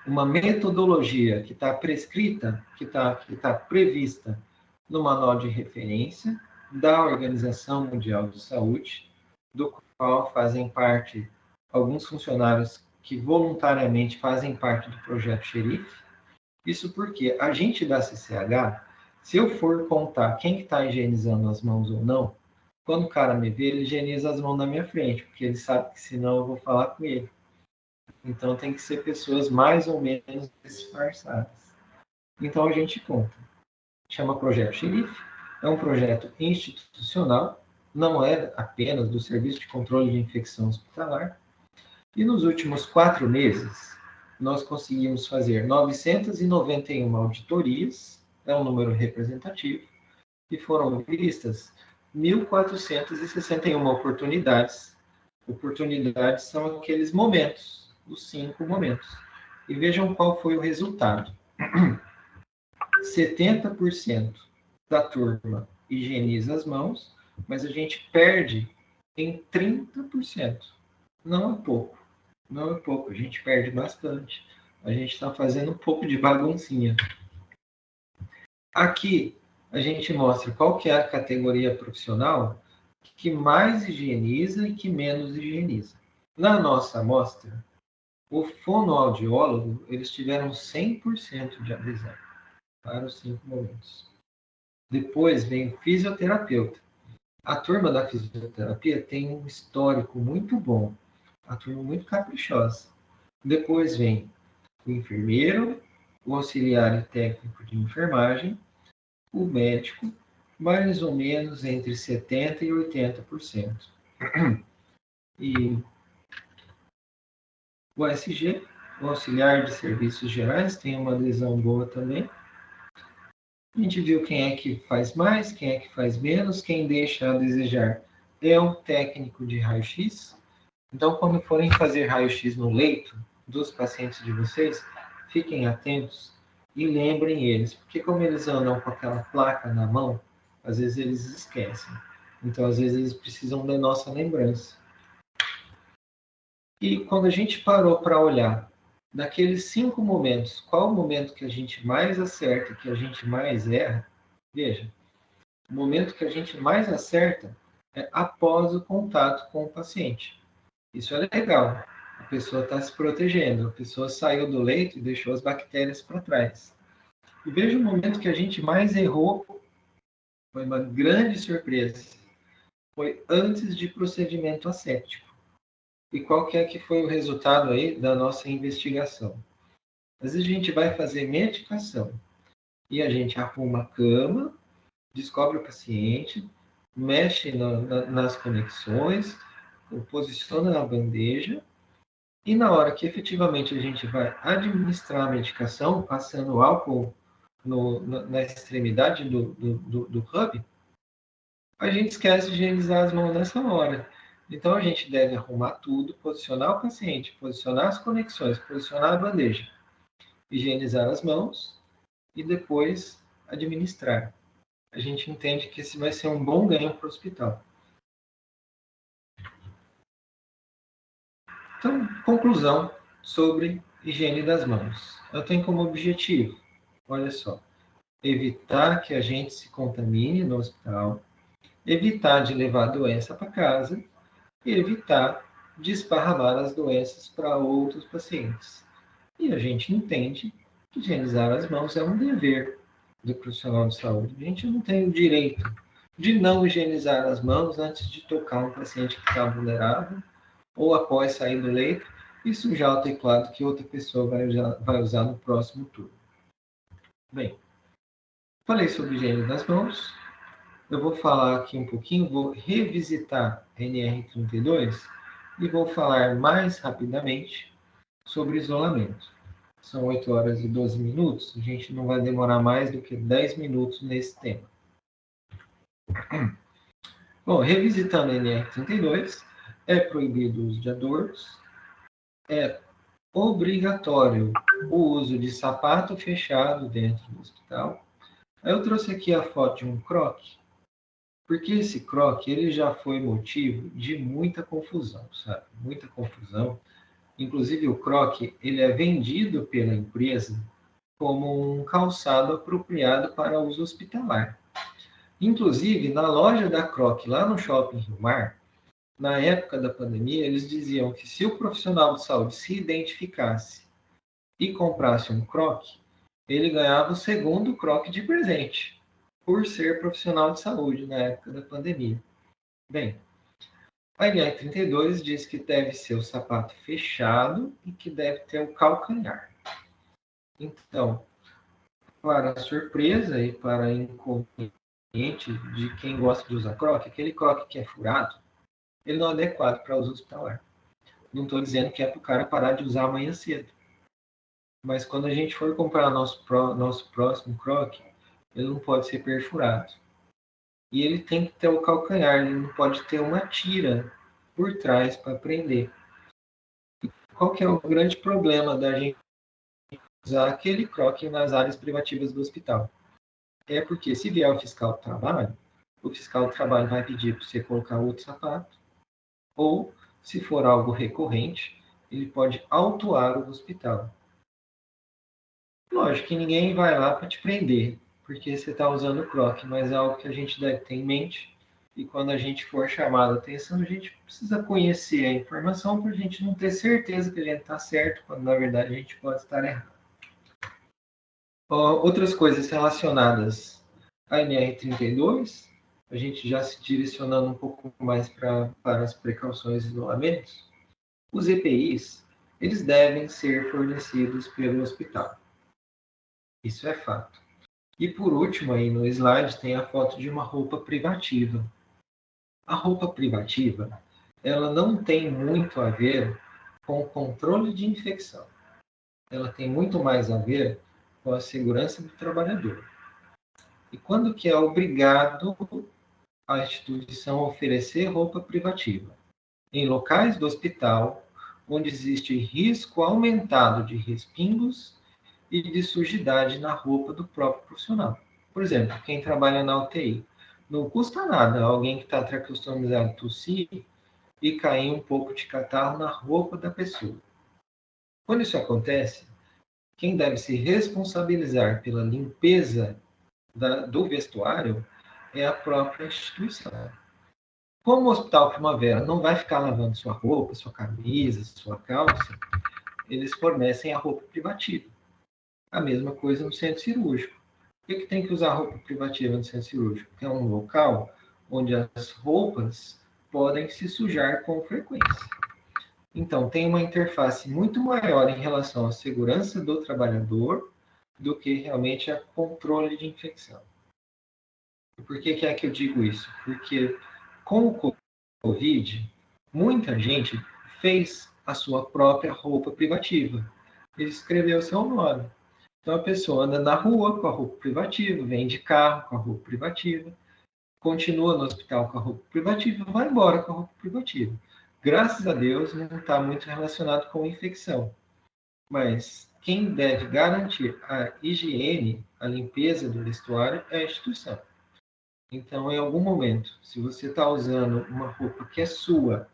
Speaker 2: uma metodologia que está prescrita, que tá prevista no Manual de Referência da Organização Mundial de Saúde, do qual fazem parte alguns funcionários que voluntariamente fazem parte do Projeto Xerife. Isso porque a gente da CCH, se eu for contar quem está higienizando as mãos ou não, quando o cara me vê, ele higieniza as mãos na minha frente, porque ele sabe que senão eu vou falar com ele. Então tem que ser pessoas mais ou menos disfarçadas. Então a gente conta. Chama Projeto Xerife, é um projeto institucional, não é apenas do Serviço de Controle de Infecção Hospitalar. E nos últimos 4 meses, nós conseguimos fazer 991 auditorias, é um número representativo, e foram vistas 1.461 oportunidades. Oportunidades são aqueles momentos, os 5 momentos. E vejam qual foi o resultado. 70% da turma higieniza as mãos, mas a gente perde em 30%. Não é pouco. Não é pouco, a gente perde bastante. A gente está fazendo um pouco de baguncinha. Aqui, a gente mostra qual que é a categoria profissional que mais higieniza e que menos higieniza. Na nossa amostra, o fonoaudiólogo, eles tiveram 100% de adesão para os 5 momentos. Depois vem o fisioterapeuta. A turma da fisioterapia tem um histórico muito bom, a turma muito caprichosa. Depois vem o enfermeiro, o auxiliar e técnico de enfermagem, o médico, mais ou menos entre 70% e 80%. E o ASG, o auxiliar de serviços gerais, tem uma adesão boa também. A gente viu quem é que faz mais, quem é que faz menos, quem deixa a desejar é o técnico de raio-x. Então, quando forem fazer raio-x no leito dos pacientes de vocês, fiquem atentos e lembrem eles, porque como eles andam com aquela placa na mão, às vezes eles esquecem. Então, às vezes eles precisam da nossa lembrança. E quando a gente parou para olhar, daqueles 5 momentos, qual o momento que a gente mais acerta, que a gente mais erra? Veja, o momento que a gente mais acerta é após o contato com o paciente. Isso é legal. A pessoa está se protegendo. A pessoa saiu do leito e deixou as bactérias para trás. E veja o momento que a gente mais errou. Foi uma grande surpresa. foi antes de procedimento asséptico. E qual que é que foi o resultado aí da nossa investigação? Às vezes a gente vai fazer medicação e a gente arruma a cama, descobre o paciente, mexe nas conexões, posiciona na bandeja, e na hora que efetivamente a gente vai administrar a medicação, passando álcool na extremidade do hub, a gente esquece de higienizar as mãos nessa hora. Então a gente deve arrumar tudo, posicionar o paciente, posicionar as conexões, posicionar a bandeja, higienizar as mãos e depois administrar. A gente entende que esse vai ser um bom ganho para o hospital. Então, conclusão sobre higiene das mãos. Eu tenho como objetivo, olha só, evitar que a gente se contamine no hospital, evitar de levar a doença para casa e evitar de esparramar as doenças para outros pacientes. E a gente entende que higienizar as mãos é um dever do profissional de saúde. A gente não tem o direito de não higienizar as mãos antes de tocar um paciente que está vulnerável ou após sair do leito e sujar o teclado que outra pessoa vai usar no próximo turno. Bem, falei sobre higiene das mãos. Eu vou falar aqui um pouquinho, vou revisitar NR32 e vou falar mais rapidamente sobre isolamento. São 8 horas e 12 minutos, a gente não vai demorar mais do que 10 minutos nesse tema. Bom, revisitando a NR32, é proibido o uso de adornos, é obrigatório o uso de sapato fechado dentro do hospital. Eu trouxe aqui a foto de um croque, porque esse croque ele já foi motivo de muita confusão, sabe? Muita confusão. Inclusive o croque ele é vendido pela empresa como um calçado apropriado para uso hospitalar. Inclusive, na loja da Croque, lá no Shopping Rio Mar, na época da pandemia, eles diziam que se o profissional de saúde se identificasse e comprasse um croque, ele ganhava o segundo croque de presente, por ser profissional de saúde na época da pandemia. Bem, a NR32 diz que deve ser o sapato fechado e que deve ter o calcanhar. Então, para surpresa e para inconveniente de quem gosta de usar croque, aquele croque que é furado, ele não é adequado para uso hospitalar. Não estou dizendo que é para o cara parar de usar amanhã cedo. Mas quando a gente for comprar nosso próximo croque, ele não pode ser perfurado. E ele tem que ter o calcanhar, ele não pode ter uma tira por trás para prender. Qual que é o grande problema da gente usar aquele croque nas áreas privativas do hospital? É porque se vier o fiscal do trabalho vai pedir para você colocar outro sapato, ou, se for algo recorrente, ele pode autuar o hospital. Lógico que ninguém vai lá para te prender, porque você está usando o croque, mas é algo que a gente deve ter em mente. E quando a gente for chamado a atenção, a gente precisa conhecer a informação para a gente não ter certeza que a gente está certo, quando na verdade a gente pode estar errado. Outras coisas relacionadas à NR32, a gente já se direcionando um pouco mais para as precauções e isolamentos, os EPIs, eles devem ser fornecidos pelo hospital. Isso é fato. E por último, aí no slide, tem a foto de uma roupa privativa. A roupa privativa, ela não tem muito a ver com o controle de infecção. Ela tem muito mais a ver com a segurança do trabalhador. E quando que é obrigado a instituição a oferecer roupa privativa? Em locais do hospital, onde existe risco aumentado de respingos e de sujidade na roupa do próprio profissional. Por exemplo, quem trabalha na UTI. Não custa nada alguém que está tracostomizado tossir e cair um pouco de catarro na roupa da pessoa. Quando isso acontece, quem deve se responsabilizar pela limpeza do vestuário é a própria instituição. Como o Hospital Primavera não vai ficar lavando sua roupa, sua camisa, sua calça, eles fornecem a roupa privativa. A mesma coisa no centro cirúrgico. Por que tem que usar roupa privativa no centro cirúrgico? Porque é um local onde as roupas podem se sujar com frequência. Então, tem uma interface muito maior em relação à segurança do trabalhador do que realmente a controle de infecção. Por que é que eu digo isso? Porque com o Covid, muita gente fez a sua própria roupa privativa. Ele escreveu seu nome. Então, a pessoa anda na rua com a roupa privativa, vem de carro com a roupa privativa, continua no hospital com a roupa privativa, vai embora com a roupa privativa. Graças a Deus, não está muito relacionado com a infecção. Mas quem deve garantir a higiene, a limpeza do vestuário é a instituição. Então, em algum momento, se você está usando uma roupa que é sua,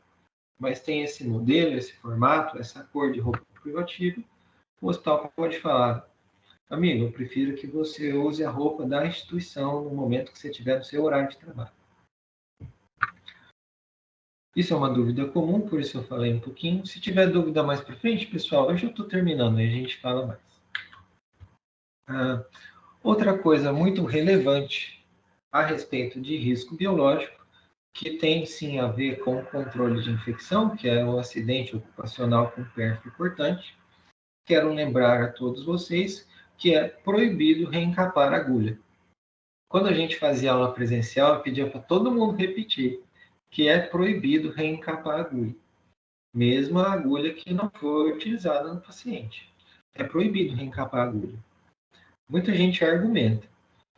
Speaker 2: mas tem esse modelo, esse formato, essa cor de roupa privativa, o hospital pode falar: amigo, eu prefiro que você use a roupa da instituição no momento que você estiver no seu horário de trabalho. Isso é uma dúvida comum, por isso eu falei um pouquinho. Se tiver dúvida mais para frente, pessoal, eu já estou terminando, aí a gente fala mais. Outra coisa muito relevante a respeito de risco biológico, que tem sim a ver com o controle de infecção, que é o acidente ocupacional com perfil cortante. Quero lembrar a todos vocês que é proibido reencapar a agulha. Quando a gente fazia aula presencial, eu pedia para todo mundo repetir que é proibido reencapar a agulha, mesmo a agulha que não foi utilizada no paciente. É proibido reencapar a agulha. Muita gente argumenta,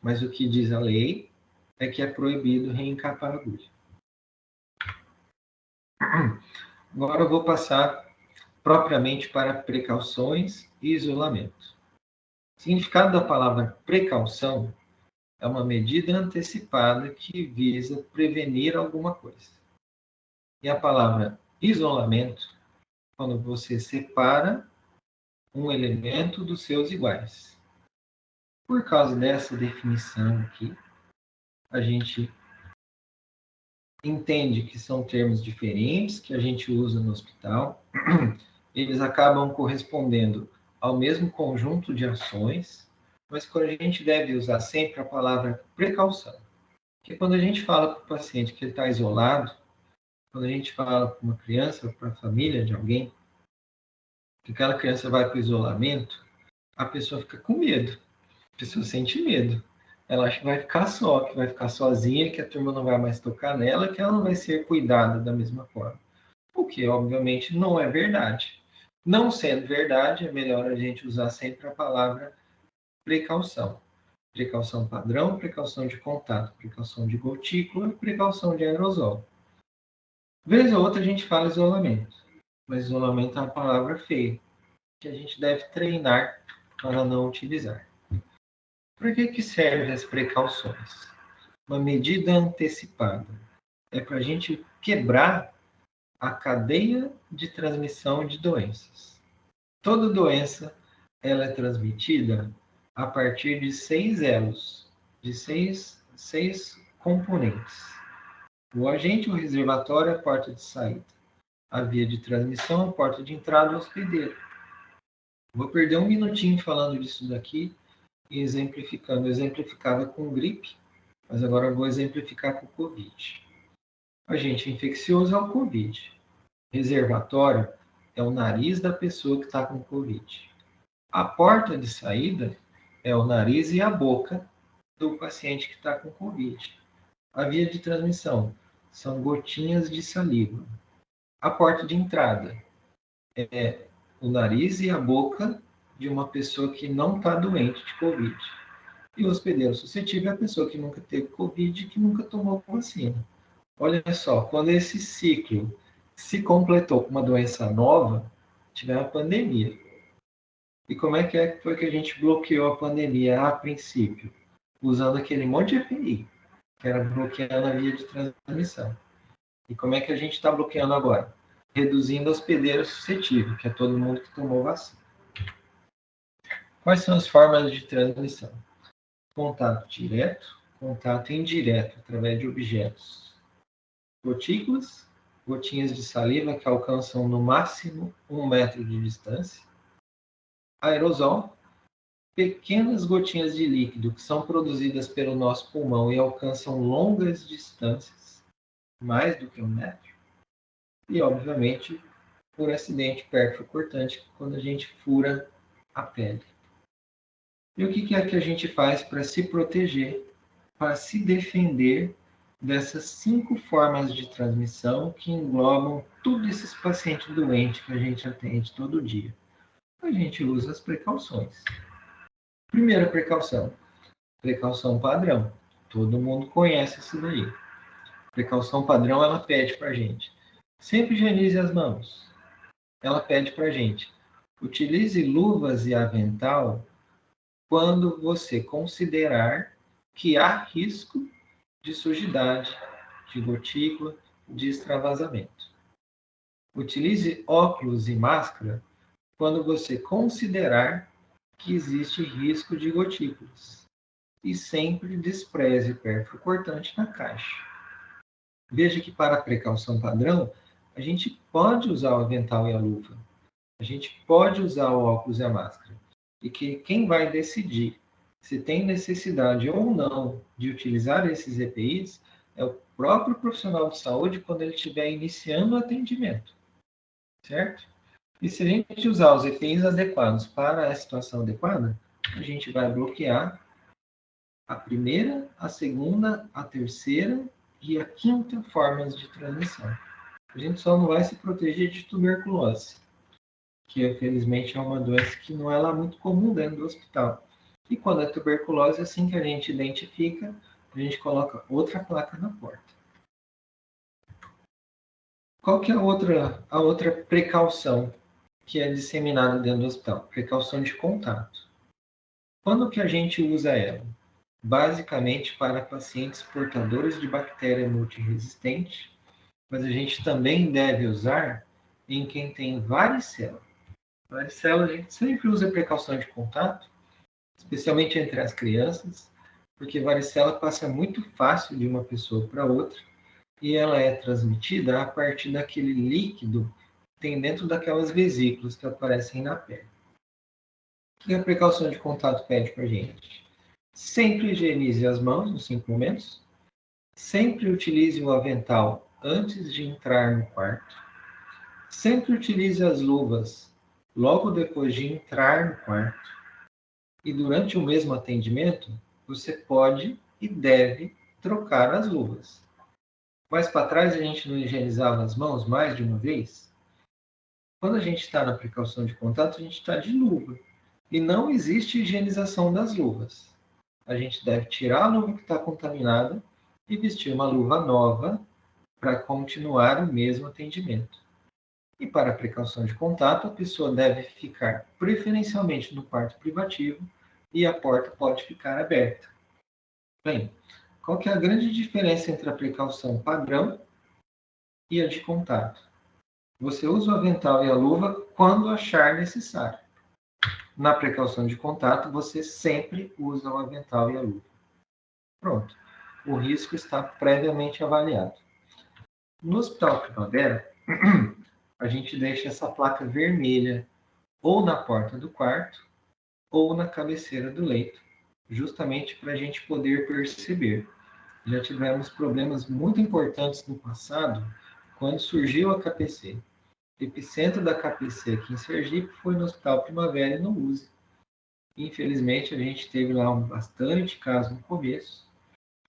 Speaker 2: mas o que diz a lei é que é proibido reencapar a agulha. Agora eu vou passar propriamente para precauções e isolamento. O significado da palavra precaução é uma medida antecipada que visa prevenir alguma coisa. E a palavra isolamento, quando você separa um elemento dos seus iguais. Por causa dessa definição aqui, a gente entende que são termos diferentes que a gente usa no hospital. Eles acabam correspondendo ao mesmo conjunto de ações, mas quando a gente deve usar sempre a palavra precaução. Porque quando a gente fala para o paciente que ele está isolado, quando a gente fala para uma criança ou para a família de alguém, que aquela criança vai para o isolamento, a pessoa fica com medo. A pessoa sente medo. Ela acha que vai ficar só, que vai ficar sozinha, que a turma não vai mais tocar nela, que ela não vai ser cuidada da mesma forma. O que, obviamente, não é verdade. Não sendo verdade, é melhor a gente usar sempre a palavra precaução. Precaução padrão, precaução de contato, precaução de gotícula, precaução de aerosol. Vez ou outra a gente fala isolamento, mas isolamento é uma palavra feia, que a gente deve treinar para não utilizar. Para que servem as precauções? Uma medida antecipada. É para a gente quebrar a cadeia de transmissão de doenças. Toda doença ela é transmitida a partir de 6 elos, de seis componentes. O agente, o reservatório, a porta de saída. A via de transmissão, a porta de entrada, o hospedeiro. Vou perder um minutinho falando disso daqui e exemplificando. Eu exemplificava com gripe, mas agora eu vou exemplificar com Covid. Agente infeccioso é o Covid. Reservatório é o nariz da pessoa que está com Covid. A porta de saída é o nariz e a boca do paciente que está com Covid. A via de transmissão são gotinhas de saliva. A porta de entrada é o nariz e a boca de uma pessoa que não está doente de Covid. E o hospedeiro suscetível é a pessoa que nunca teve Covid e que nunca tomou vacina. Olha só, quando esse ciclo se completou com uma doença nova, tivemos a pandemia. E como é que foi que a gente bloqueou a pandemia a princípio? Usando aquele monte de EPI, que era bloqueando a via de transmissão. E como é que a gente está bloqueando agora? Reduzindo o hospedeiro suscetível, que é todo mundo que tomou vacina. Quais são as formas de transmissão? Contato direto, contato indireto, através de objetos. Gotículas, gotinhas de saliva que alcançam no máximo 1 metro de distância. Aerosol, pequenas gotinhas de líquido que são produzidas pelo nosso pulmão e alcançam longas distâncias, mais do que 1 metro, e, obviamente, por acidente perfurocortante, quando a gente fura a pele. E o que é que a gente faz para se proteger, para se defender dessas 5 formas de transmissão que englobam todos esses pacientes doentes que a gente atende todo dia? A gente usa as precauções. Primeira precaução, precaução padrão. Todo mundo conhece isso daí. Precaução padrão, ela pede para a gente: sempre higienize as mãos. Ela pede para a gente: utilize luvas e avental quando você considerar que há risco de sujidade, de gotícula, de extravasamento. Utilize óculos e máscara quando você considerar que existe risco de gotículas. E sempre despreze perfurocortante na caixa. Veja que para a precaução padrão, a gente pode usar o avental e a luva. A gente pode usar o óculos e a máscara. E que quem vai decidir se tem necessidade ou não de utilizar esses EPIs é o próprio profissional de saúde quando ele estiver iniciando o atendimento. Certo? E se a gente usar os EPIs adequados para a situação adequada, a gente vai bloquear a primeira, a segunda, a terceira e a quinta formas de transmissão. A gente só não vai se proteger de tuberculose, que infelizmente é uma doença que não é lá muito comum dentro do hospital. E quando é tuberculose, assim que a gente identifica, a gente coloca outra placa na porta. Qual que é a outra precaução que é disseminada dentro do hospital? Precaução de contato. Quando que a gente usa ela? Basicamente para pacientes portadores de bactéria multiresistente, mas a gente também deve usar em quem tem varicela. Varicela, a gente sempre usa precaução de contato, especialmente entre as crianças, porque varicela passa muito fácil de uma pessoa para outra e ela é transmitida a partir daquele líquido que tem dentro daquelas vesículas que aparecem na pele. O que a precaução de contato pede para a gente? Sempre higienize as mãos nos 5 momentos. Sempre utilize o avental antes de entrar no quarto. Sempre utilize as luvas logo depois de entrar no quarto. E durante o mesmo atendimento, você pode e deve trocar as luvas. Mais para trás, a gente não higienizava as mãos mais de uma vez? Quando a gente está na precaução de contato, a gente está de luva. E não existe higienização das luvas. A gente deve tirar a luva que está contaminada e vestir uma luva nova para continuar o mesmo atendimento. E para a precaução de contato, a pessoa deve ficar preferencialmente no quarto privativo e a porta pode ficar aberta. Bem, qual que é a grande diferença entre a precaução padrão e a de contato? Você usa o avental e a luva quando achar necessário. Na precaução de contato, você sempre usa o avental e a luva. Pronto. O risco está previamente avaliado. No Hospital Primavera, a gente deixa essa placa vermelha ou na porta do quarto ou na cabeceira do leito, justamente para a gente poder perceber. Já tivemos problemas muito importantes no passado, quando surgiu a KPC. O epicentro da KPC aqui em Sergipe foi no Hospital Primavera e no USE. Infelizmente, a gente teve lá bastante caso no começo.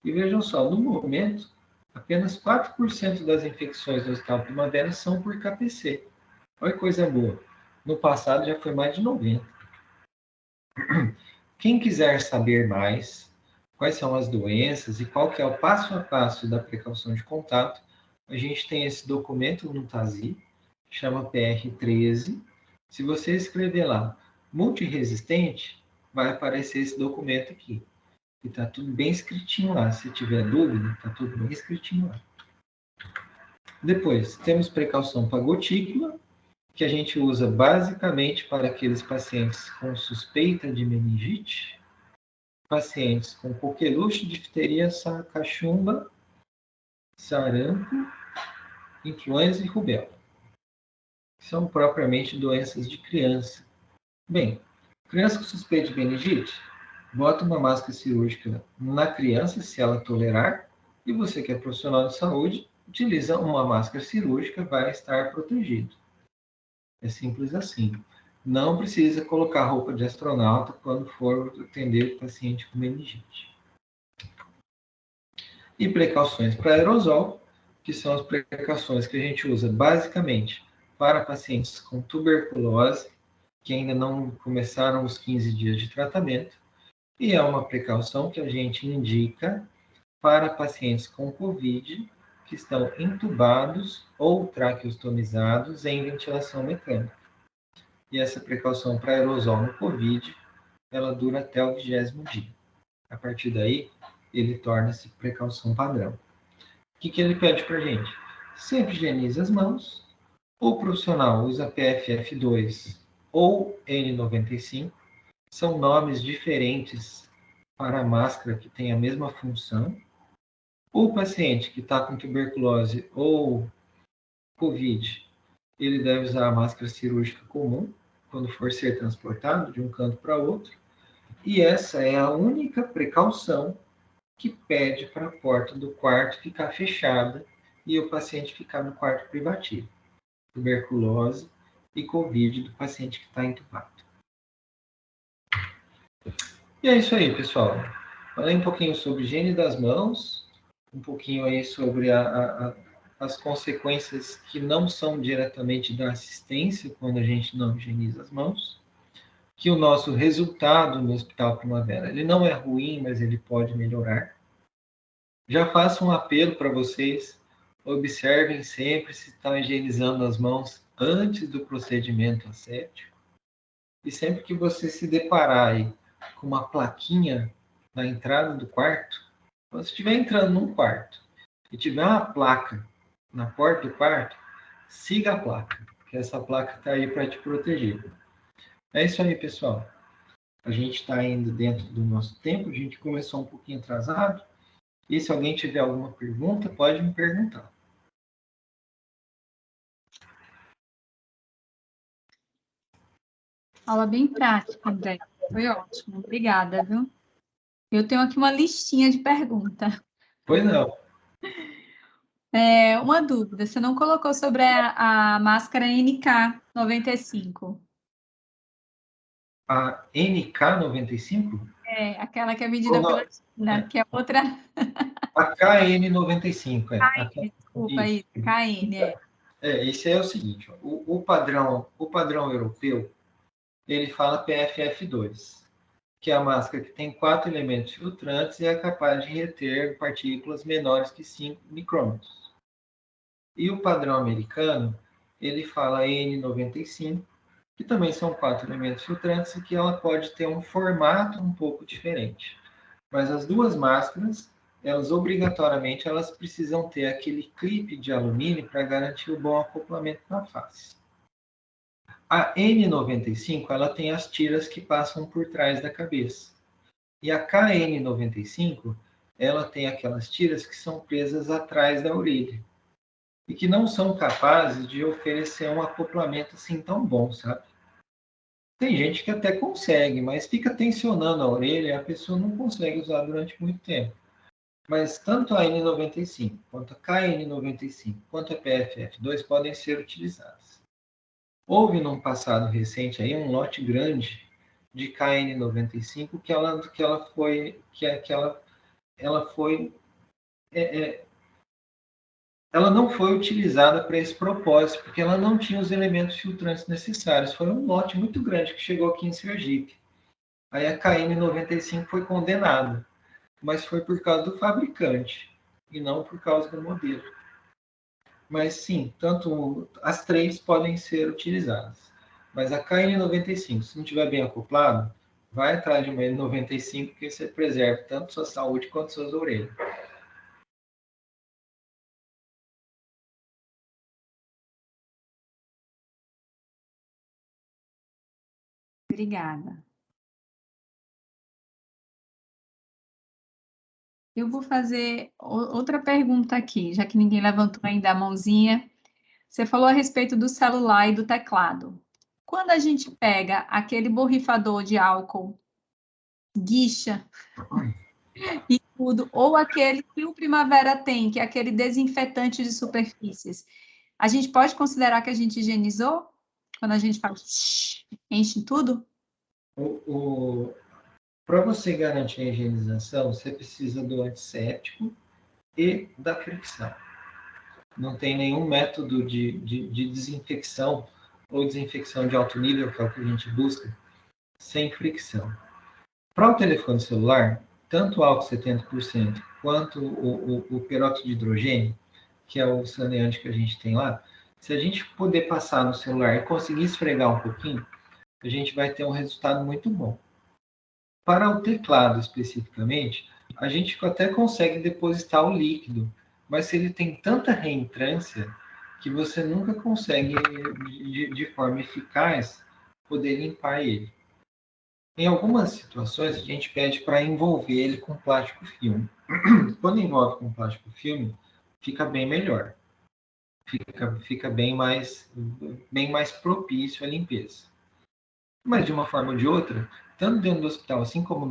Speaker 2: E vejam só, no momento, apenas 4% das infecções do Hospital Primavera são por KPC. Olha que coisa boa. No passado já foi mais de 90%. Quem quiser saber mais quais são as doenças e qual que é o passo a passo da precaução de contato, a gente tem esse documento no TASI, chama PR13. Se você escrever lá multiresistente, vai aparecer esse documento aqui. E está tudo bem escritinho lá. Se tiver dúvida, está tudo bem escritinho lá. Depois, temos precaução para gotícula, que a gente usa basicamente para aqueles pacientes com suspeita de meningite, pacientes com coqueluche, difteria, cachumba, sarampo, influenza e rubéola. São propriamente doenças de criança. Bem, Criança com suspeita de meningite, bota uma máscara cirúrgica na criança, se ela tolerar, e você que é profissional de saúde, utiliza uma máscara cirúrgica, vai estar protegido. É simples assim. Não precisa colocar roupa de astronauta quando for atender o paciente com meningite. E precauções para aerosol, que são as precauções que a gente usa basicamente para pacientes com tuberculose, que ainda não começaram os 15 dias de tratamento, e é uma precaução que a gente indica para pacientes com COVID que estão entubados ou traqueostomizados em ventilação mecânica. E essa precaução para aerosol no COVID, ela dura até o 20º dia. A partir daí, ele torna-se precaução padrão. O que ele pede para a gente? Sempre higienize as mãos. O profissional usa PFF2 ou N95. São nomes diferentes para a máscara que tem a mesma função. O paciente que está com tuberculose ou COVID, ele deve usar a máscara cirúrgica comum, quando for ser transportado de um canto para outro. E essa é a única precaução que pede para a porta do quarto ficar fechada e o paciente ficar no quarto privativo. Tuberculose e COVID do paciente que está entubado. E é isso aí, pessoal. Falei um pouquinho sobre higiene das mãos, um pouquinho aí sobre as consequências que não são diretamente da assistência quando a gente não higieniza as mãos, que o nosso resultado no Hospital Primavera, ele não é ruim, mas ele pode melhorar. Já faço um apelo para vocês, observem sempre se estão higienizando as mãos antes do procedimento aséptico, e sempre que você se deparar aí com uma plaquinha na entrada do quarto, quando você estiver entrando num quarto e tiver uma placa na porta do quarto, siga a placa, que essa placa está aí para te proteger. É isso aí, pessoal. A gente está indo dentro do nosso tempo, a gente começou um pouquinho atrasado, e se alguém tiver alguma pergunta, pode me perguntar.
Speaker 1: Aula bem prática, André. Foi ótimo. Obrigada, viu? Eu tenho aqui uma listinha de perguntas.
Speaker 2: Pois não.
Speaker 1: Uma dúvida. Você não colocou sobre a máscara NK95?
Speaker 2: A NK95?
Speaker 1: Aquela que é medida pela China, que é outra.
Speaker 2: A KN95,
Speaker 1: Desculpa, isso, KN,
Speaker 2: esse é o seguinte, ó, o padrão europeu, ele fala PFF2, que é a máscara que tem 4 elementos filtrantes e é capaz de reter partículas menores que 5 micrômetros. E o padrão americano, ele fala N95, que também são 4 elementos filtrantes e que ela pode ter um formato um pouco diferente. Mas as duas máscaras, elas obrigatoriamente elas precisam ter aquele clipe de alumínio para garantir o bom acoplamento na face. A N95, ela tem as tiras que passam por trás da cabeça. E a KN95, ela tem aquelas tiras que são presas atrás da orelha e que não são capazes de oferecer um acoplamento assim tão bom, sabe? Tem gente que até consegue, mas fica tensionando a orelha e a pessoa não consegue usar durante muito tempo. Mas tanto a N95, quanto a KN95, quanto a PFF2 podem ser utilizadas. Houve num passado recente aí um lote grande de KN95 ela não foi utilizada para esse propósito, porque ela não tinha os elementos filtrantes necessários. Foi um lote muito grande que chegou aqui em Sergipe. Aí a KN95 foi condenada, mas foi por causa do fabricante e não por causa do modelo. Mas sim, tanto as três podem ser utilizadas. Mas a KN95, se não estiver bem acoplado, vai atrás de uma N95 que você preserve tanto sua saúde quanto suas orelhas.
Speaker 1: Obrigada. Eu vou fazer outra pergunta aqui, já que ninguém levantou ainda a mãozinha. Você falou a respeito do celular e do teclado. quando a gente pega aquele borrifador de álcool, guicha e tudo, ou aquele que o Primavera tem, que é aquele desinfetante de superfícies, a gente pode considerar que a gente higienizou? Quando a gente faz, enche tudo?
Speaker 2: Para você garantir a higienização, você precisa do antisséptico e da fricção. Não tem nenhum método de desinfecção ou desinfecção de alto nível, que é o que a gente busca, sem fricção. Para o telefone celular, tanto o álcool 70% quanto o peróxido de hidrogênio, que é o saneante que a gente tem lá, se a gente puder passar no celular e conseguir esfregar um pouquinho, a gente vai ter um resultado muito bom. Para o teclado especificamente, a gente até consegue depositar o líquido, mas se ele tem tanta reentrância que você nunca consegue, de forma eficaz, poder limpar ele. Em algumas situações, a gente pede para envolver ele com plástico filme. Quando envolve com plástico filme, fica bem melhor. Fica bem mais propício à limpeza. Mas, de uma forma ou de outra, tanto dentro do hospital, assim como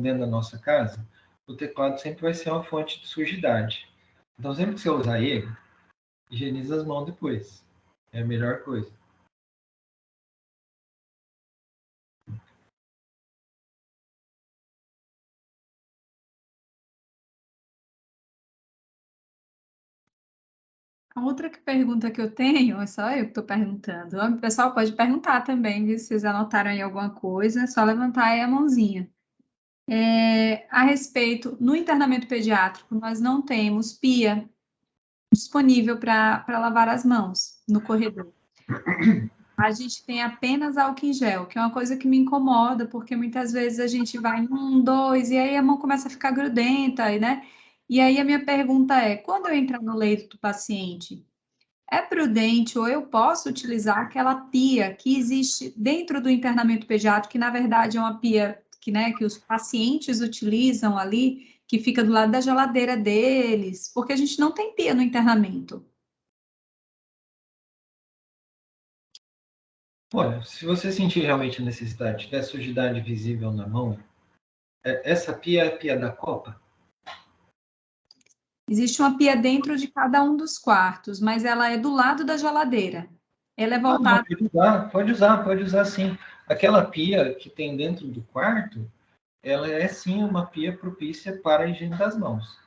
Speaker 2: dentro da nossa casa, o teclado sempre vai ser uma fonte de sujidade. Então, sempre que você usar ele, higieniza as mãos depois. É a melhor coisa.
Speaker 1: A outra pergunta que eu tenho, é só eu que estou perguntando. O pessoal pode perguntar também, viu? Se vocês anotaram aí alguma coisa, é só levantar aí a mãozinha. A respeito, no internamento pediátrico, nós não temos pia disponível para lavar as mãos no corredor. A gente tem apenas álcool em gel, que é uma coisa que me incomoda, porque muitas vezes a gente vai em 1, 2, e aí a mão começa a ficar grudenta, né? E aí a minha pergunta é, quando eu entrar no leito do paciente, é prudente ou eu posso utilizar aquela pia que existe dentro do internamento pediátrico, que na verdade é uma pia que, né, que os pacientes utilizam ali, que fica do lado da geladeira deles, porque a gente não tem pia no internamento.
Speaker 2: Olha, se você sentir realmente a necessidade, tiver sujidade visível na mão, essa pia é a pia da copa?
Speaker 1: Existe uma pia dentro de cada um dos quartos, mas ela é do lado da geladeira. Ela é
Speaker 2: Ah, não,
Speaker 1: voltada.
Speaker 2: pode usar sim. Aquela pia que tem dentro do quarto, ela é sim uma pia propícia para a higiene das mãos.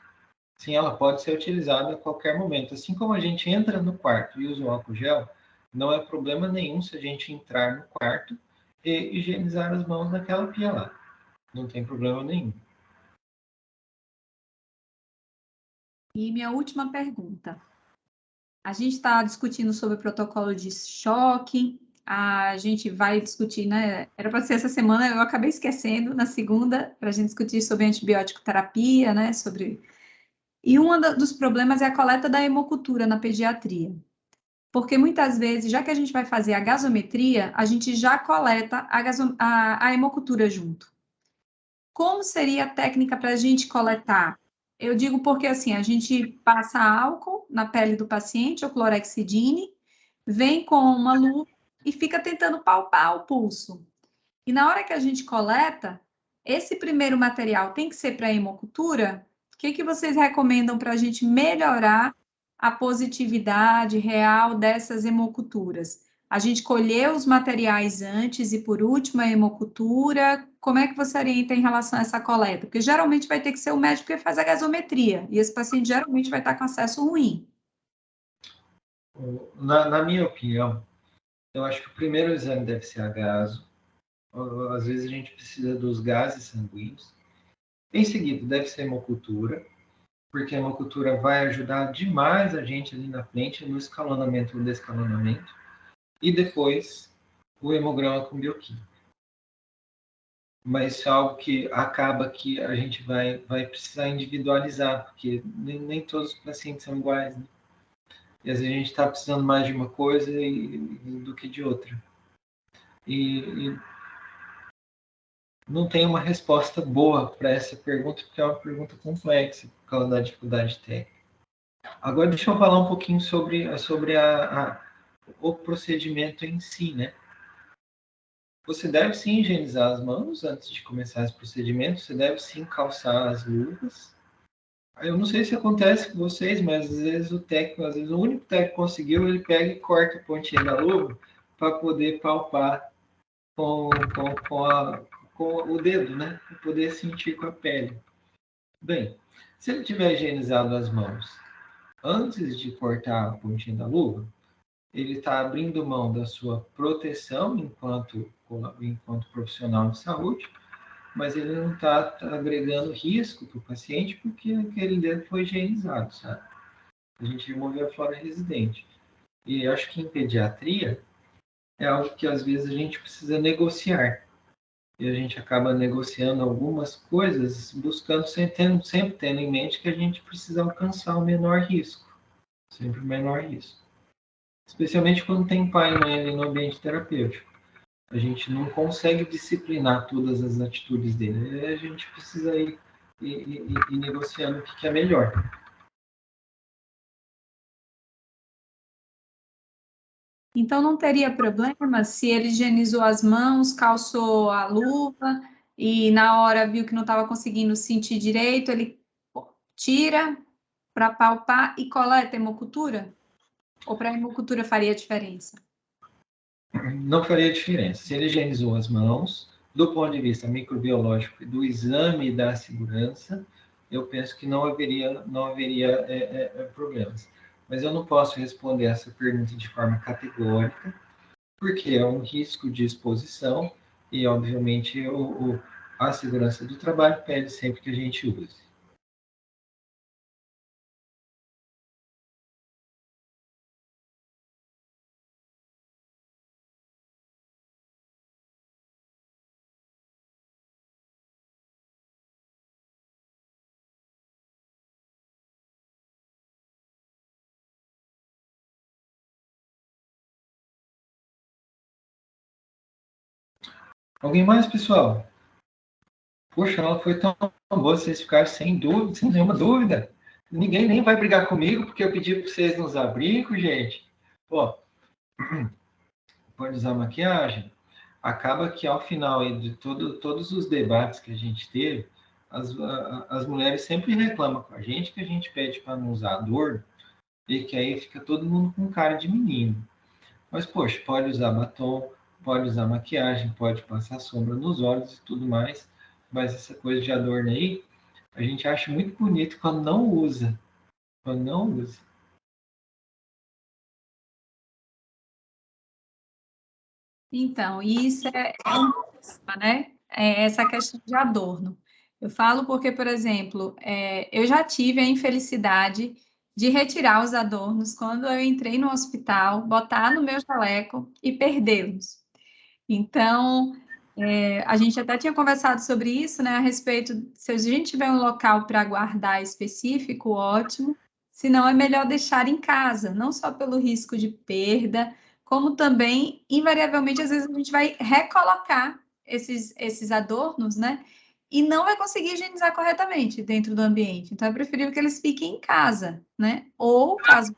Speaker 2: Sim, ela pode ser utilizada a qualquer momento. Assim como a gente entra no quarto e usa o álcool gel, não é problema nenhum se a gente entrar no quarto e higienizar as mãos naquela pia lá. Não tem problema nenhum.
Speaker 1: E minha última pergunta. A gente está discutindo sobre o protocolo de choque, a gente vai discutir, né? Era para ser essa semana, eu acabei esquecendo, na segunda, para a gente discutir sobre antibiótico terapia, né? E dos problemas é a coleta da hemocultura na pediatria. Porque muitas vezes, já que a gente vai fazer a gasometria, a gente já coleta a hemocultura junto. Como seria a técnica para a gente coletar? Eu digo porque assim, a gente passa álcool na pele do paciente, ou clorexidine, vem com uma luva e fica tentando palpar o pulso. E na hora que a gente coleta, esse primeiro material tem que ser para hemocultura? O que vocês recomendam para a gente melhorar a positividade real dessas hemoculturas? A gente colher os materiais antes e, por último, a hemocultura. Como é que você orienta em relação a essa coleta? Porque geralmente vai ter que ser o médico que faz a gasometria, e esse paciente geralmente vai estar com acesso ruim.
Speaker 2: Na minha opinião, eu acho que o primeiro exame deve ser a gaso. Às vezes a gente precisa dos gases sanguíneos. Em seguida, deve ser a hemocultura, porque a hemocultura vai ajudar demais a gente ali na frente no escalonamento e descalonamento. E depois, o hemograma com bioquímica. Mas é algo que acaba que a gente vai precisar individualizar, porque nem todos os pacientes são iguais, né? E às vezes a gente está precisando mais de uma coisa do que de outra. E não tem uma resposta boa para essa pergunta, porque é uma pergunta complexa, por causa da dificuldade técnica. Agora, deixa eu falar um pouquinho sobre o procedimento em si, né? Você deve sim higienizar as mãos antes de começar esse procedimento, você deve sim calçar as luvas. Eu não sei se acontece com vocês, mas às vezes às vezes o único técnico que conseguiu, ele pega e corta a pontinha da luva para poder palpar com, com o dedo, né? Para poder sentir com a pele. Bem, se ele tiver higienizado as mãos antes de cortar a pontinha da luva, ele está abrindo mão da sua proteção enquanto profissional de saúde, mas ele não está agregando risco para o paciente porque aquele dedo foi higienizado, sabe? A gente removeu a flora residente. E eu acho que em pediatria é algo que às vezes a gente precisa negociar. E a gente acaba negociando algumas coisas, buscando sempre tendo em mente que a gente precisa alcançar o menor risco. Sempre o menor risco. Especialmente quando tem pai e mãe ali no ambiente terapêutico. A gente não consegue disciplinar todas as atitudes dele. A gente precisa ir negociando o que é melhor.
Speaker 1: Então, não teria problema se ele higienizou as mãos, calçou a luva e na hora viu que não estava conseguindo sentir direito, ele tira para palpar e coleta a hemocultura? Ou para a hemocultura faria diferença?
Speaker 2: Não faria diferença. Se ele higienizou as mãos, do ponto de vista microbiológico e do exame da segurança, eu penso que não haveria problemas. Mas eu não posso responder essa pergunta de forma categórica, porque é um risco de exposição e, obviamente, a segurança do trabalho pede sempre que a gente use. Alguém mais, pessoal? Poxa, ela foi tão boa, vocês ficaram sem dúvida, sem nenhuma dúvida. Ninguém nem vai brigar comigo, porque eu pedi para vocês nos abrigos, gente. Pô, pode usar maquiagem. Acaba que ao final de todos os debates que a gente teve, as mulheres sempre reclamam com a gente que a gente pede para não usar adorno e que aí fica todo mundo com cara de menino. Mas, poxa, pode usar batom, pode usar maquiagem, pode passar sombra nos olhos e tudo mais, mas essa coisa de adorno aí, a gente acha muito bonito quando não usa. Quando não usa.
Speaker 1: Então, isso um problema, né? Essa questão de adorno. Eu falo porque, por exemplo, eu já tive a infelicidade de retirar os adornos quando eu entrei no hospital, botar no meu jaleco e perdê-los. Então, a gente até tinha conversado sobre isso, né? A respeito, se a gente tiver um local para guardar específico, ótimo. Se não, é melhor deixar em casa, não só pelo risco de perda, como também, invariavelmente, às vezes a gente vai recolocar esses adornos, né? E não vai conseguir higienizar corretamente dentro do ambiente. Então, é preferível que eles fiquem em casa, né? Ou, caso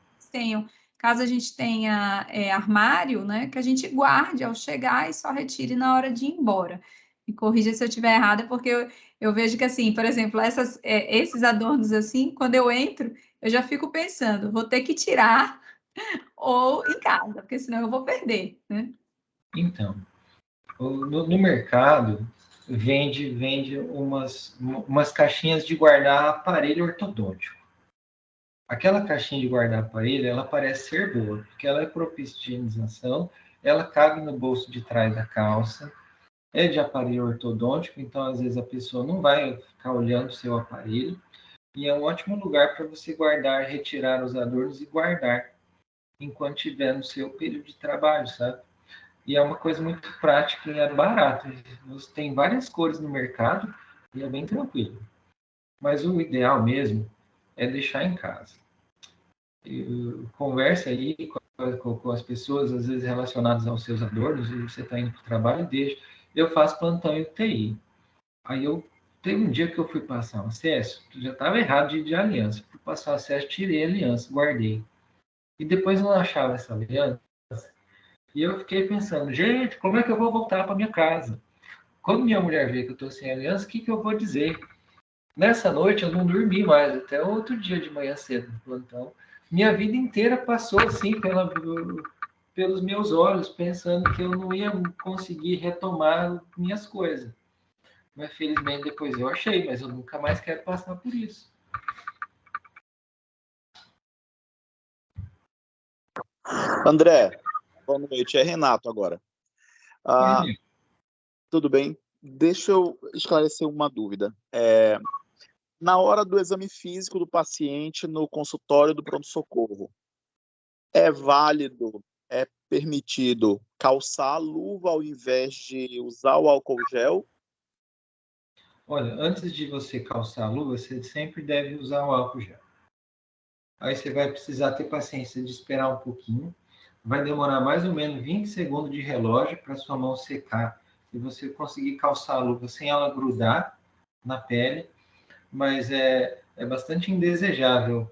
Speaker 1: a gente tenha armário, né? Que a gente guarde ao chegar e só retire na hora de ir embora. Me corrija se eu estiver errada, porque eu vejo que, assim, por exemplo, esses adornos, assim, quando eu entro, eu já fico pensando, vou ter que tirar ou em casa, porque senão eu vou perder, né?
Speaker 2: Então, no mercado vende umas caixinhas de guardar aparelho ortodôntico. Aquela caixinha de guardar aparelho, ela parece ser boa, porque ela é propícia de higienização, ela cabe no bolso de trás da calça, é de aparelho ortodôntico, então às vezes a pessoa não vai ficar olhando o seu aparelho, e é um ótimo lugar para você guardar, retirar os adornos e guardar enquanto estiver no seu período de trabalho, sabe? E é uma coisa muito prática e é barato. Você tem várias cores no mercado e é bem tranquilo. Mas o ideal mesmo é deixar em casa. Converse aí com as pessoas, às vezes relacionadas aos seus adornos, e você está indo para o trabalho, deixa. Eu faço plantão em UTI. Aí teve um dia que eu fui passar um acesso, já estava errado de aliança. Fui passar o acesso, tirei a aliança, guardei. E depois eu não achava essa aliança. E eu fiquei pensando, gente, como é que eu vou voltar para minha casa? Quando minha mulher vê que eu estou sem aliança, o que eu vou dizer? Nessa noite eu não dormi mais, até outro dia de manhã cedo no plantão. Minha vida inteira passou assim pelos meus olhos, pensando que eu não ia conseguir retomar minhas coisas. Mas felizmente depois eu achei, mas eu nunca mais quero passar por isso.
Speaker 4: André, boa noite. É Renato agora.
Speaker 2: Oi,
Speaker 4: Tudo bem? Deixa eu esclarecer uma dúvida. Na hora do exame físico do paciente no consultório do pronto-socorro, é válido, é permitido calçar a luva ao invés de usar o álcool gel?
Speaker 2: olha, antes de você calçar a luva, você sempre deve usar o álcool gel. Aí você vai precisar ter paciência de esperar um pouquinho. Vai demorar mais ou menos 20 segundos de relógio para sua mão secar e você conseguir calçar a luva sem ela grudar na pele. Mas é bastante indesejável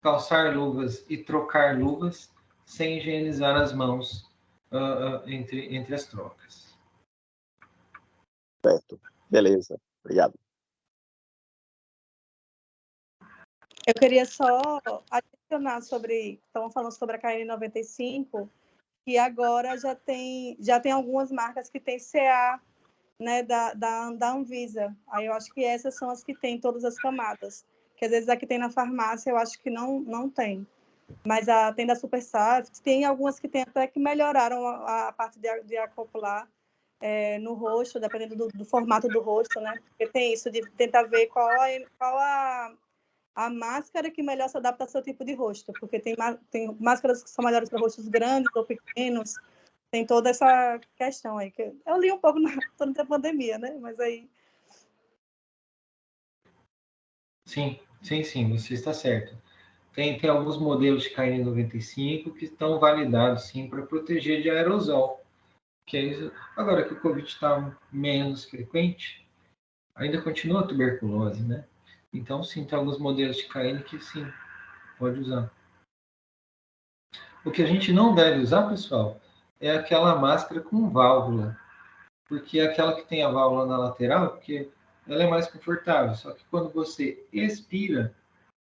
Speaker 2: calçar luvas e trocar luvas sem higienizar as mãos entre as trocas.
Speaker 4: Certo. Beleza. Obrigado.
Speaker 5: Eu queria só adicionar estavam falando sobre a KN95, que agora já tem algumas marcas que têm CA, né, da Anvisa. Aí eu acho que essas são as que têm todas as camadas, que às vezes a que tem na farmácia eu acho que não tem. Mas tem da Supersaft, tem algumas que tem até que melhoraram a parte de acoplar no rosto, dependendo do formato do rosto, né? Porque tem isso de tentar ver qual a máscara que melhor se adapta ao seu tipo de rosto, porque tem máscaras que são melhores para rostos grandes ou pequenos, tem toda essa questão aí, que eu li um pouco durante a pandemia, né? Mas aí...
Speaker 2: Sim, você está certo. Tem alguns modelos de KN95 que estão validados, sim, para proteger de aerosol. Que é isso. Agora que o Covid está menos frequente, ainda continua a tuberculose, né? Então, sim, tem alguns modelos de KN que, sim, pode usar. O que a gente não deve usar, pessoal, é aquela máscara com válvula. Porque é aquela que tem a válvula na lateral, porque ela é mais confortável. Só que quando você expira,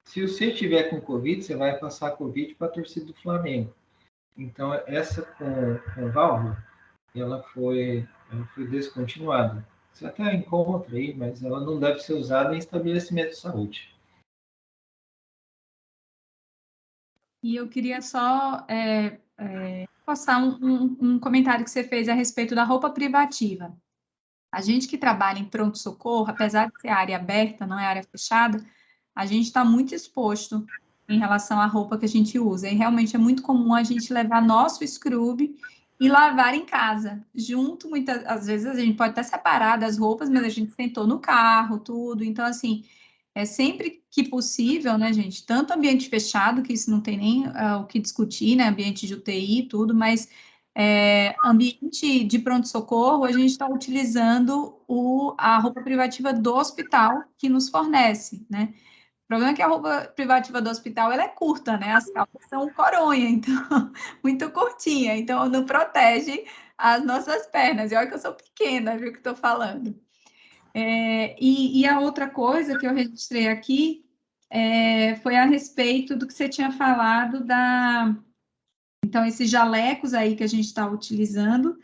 Speaker 2: se você tiver com Covid, você vai passar Covid para a torcida do Flamengo. Então, essa com válvula, ela foi descontinuada. Você até encontra aí, mas ela não deve ser usada em estabelecimento de saúde.
Speaker 1: E eu queria só passar um comentário que você fez a respeito da roupa privativa. A gente que trabalha em pronto-socorro, apesar de ser área aberta, não é área fechada, a gente está muito exposto em relação à roupa que a gente usa. E realmente é muito comum a gente levar nosso scrub e lavar em casa, junto, muitas às vezes a gente pode até separar das roupas, mas a gente sentou no carro, tudo. Então, assim, é sempre que possível, né, gente? Tanto ambiente fechado, que isso não tem nem o que discutir, né? Ambiente de UTI e tudo, mas ambiente de pronto-socorro, a gente está utilizando a roupa privativa do hospital que nos fornece, né? O problema é que a roupa privativa do hospital ela é curta, né? As calças são coronha, então, muito curtinha, então não protege as nossas pernas. E olha que eu sou pequena, viu, que estou falando. E a outra coisa que eu registrei aqui foi a respeito do que você tinha falado então, esses jalecos aí que a gente está utilizando,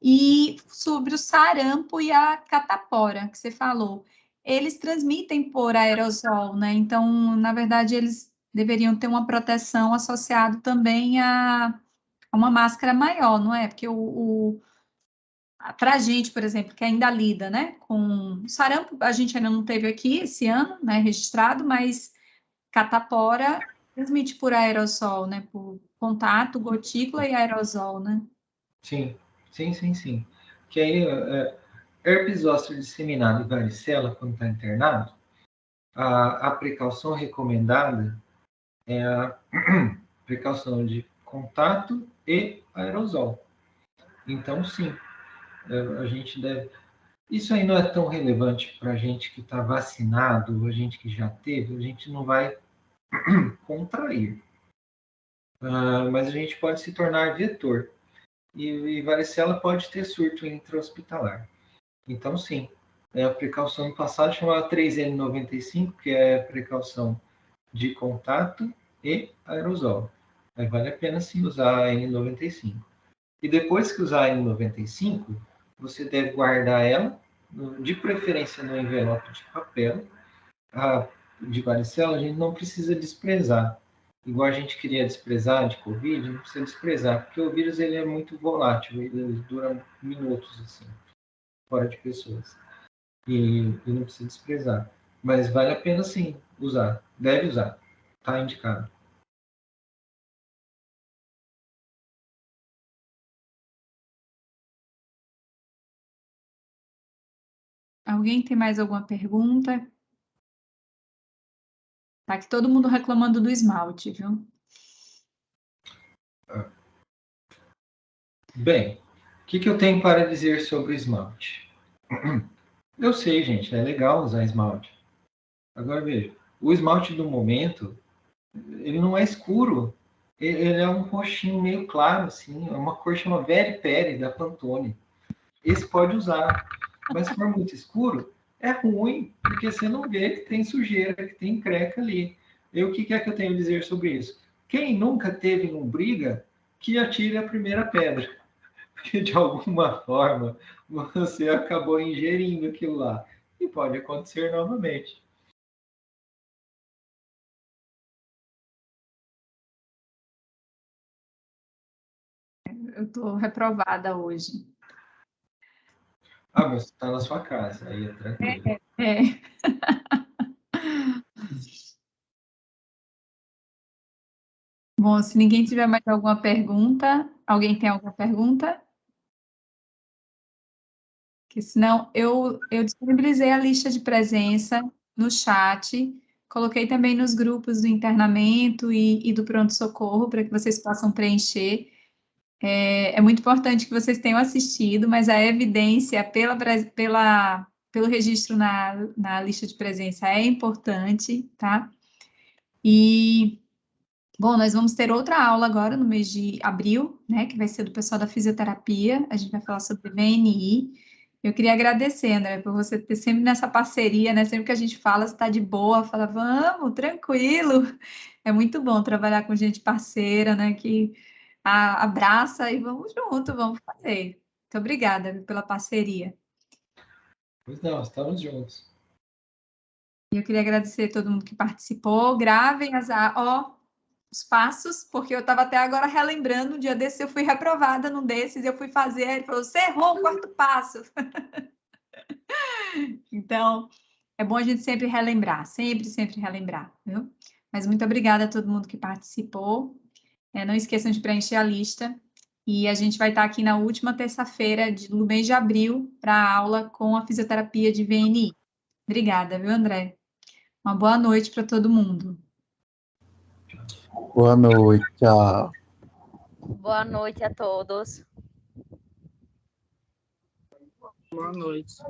Speaker 1: e sobre o sarampo e a catapora, que você falou. Eles transmitem por aerosol, né? Então, na verdade, eles deveriam ter uma proteção associada também a uma máscara maior, não é? Porque para a gente, por exemplo, que ainda lida, né, com sarampo, a gente ainda não teve aqui esse ano, né, registrado, mas catapora transmite por aerossol, né, por contato, gotícula e aerosol, né?
Speaker 2: Sim. Que aí, herpes zoster disseminado e varicela, quando está internado, a precaução recomendada é a precaução de contato e aerosol. Então, sim, a gente deve... Isso aí não é tão relevante para a gente que está vacinado, a gente que já teve, a gente não vai contrair. Mas a gente pode se tornar vetor. e varicela pode ter surto intra-hospitalar. Então, sim, a precaução do passado chamava 3N95, que é a precaução de contato e aerosol. Aí vale a pena sim usar a N95. E depois que usar a N95, você deve guardar ela, de preferência no envelope de papel. A de varicela a gente não precisa desprezar. Igual a gente queria desprezar de Covid, não precisa desprezar, porque o vírus ele é muito volátil, ele dura minutos assim, fora de pessoas. E não precisa desprezar. Mas vale a pena sim usar, deve usar, tá indicado.
Speaker 1: Alguém tem mais alguma pergunta? Tá aqui todo mundo reclamando do esmalte, viu?
Speaker 2: Bem, o que eu tenho para dizer sobre o esmalte? Eu sei, gente, é legal usar esmalte. Agora veja, o esmalte do momento, ele não é escuro. Ele é um roxinho meio claro, assim. É uma cor chamada Very Peri, da Pantone. Esse pode usar. Mas se for muito escuro, é ruim, porque você não vê que tem sujeira, que tem creca ali. E o que é que eu tenho a dizer sobre isso? Quem nunca teve num briga, que atire a primeira pedra. Porque de alguma forma você acabou ingerindo aquilo lá. E pode acontecer novamente.
Speaker 1: Eu tô reprovada hoje.
Speaker 2: Ah, mas está na sua casa, aí é tranquilo.
Speaker 1: É. Bom, se ninguém tiver mais alguma pergunta, alguém tem alguma pergunta? Que senão eu disponibilizei a lista de presença no chat, coloquei também nos grupos do internamento e do pronto-socorro para que vocês possam preencher. É muito importante que vocês tenham assistido, mas a evidência pelo registro na lista de presença é importante, tá? E, bom, nós vamos ter outra aula agora no mês de abril, né, que vai ser do pessoal da fisioterapia, a gente vai falar sobre VNI. Eu queria agradecer, André, por você ter sempre nessa parceria, né, sempre que a gente fala, você está de boa, fala, vamos, tranquilo. É muito bom trabalhar com gente parceira, né, que abraça e vamos junto, vamos fazer. Muito obrigada pela parceria.
Speaker 2: Pois não, estamos juntos.
Speaker 1: E eu queria agradecer a todo mundo que participou. Gravem os passos, porque eu estava até agora relembrando, um dia desses eu fui reprovada num desses, eu fui fazer, ele falou, você errou o quarto passo. Então, é bom a gente sempre relembrar, sempre relembrar, viu? Mas muito obrigada a todo mundo que participou. Não esqueçam de preencher a lista. E a gente vai estar aqui na última terça-feira do mês de abril para a aula com a fisioterapia de VNI. Obrigada, viu, André? Uma boa noite para todo mundo.
Speaker 6: Boa noite, tchau.
Speaker 3: Boa noite a todos.
Speaker 7: Boa noite.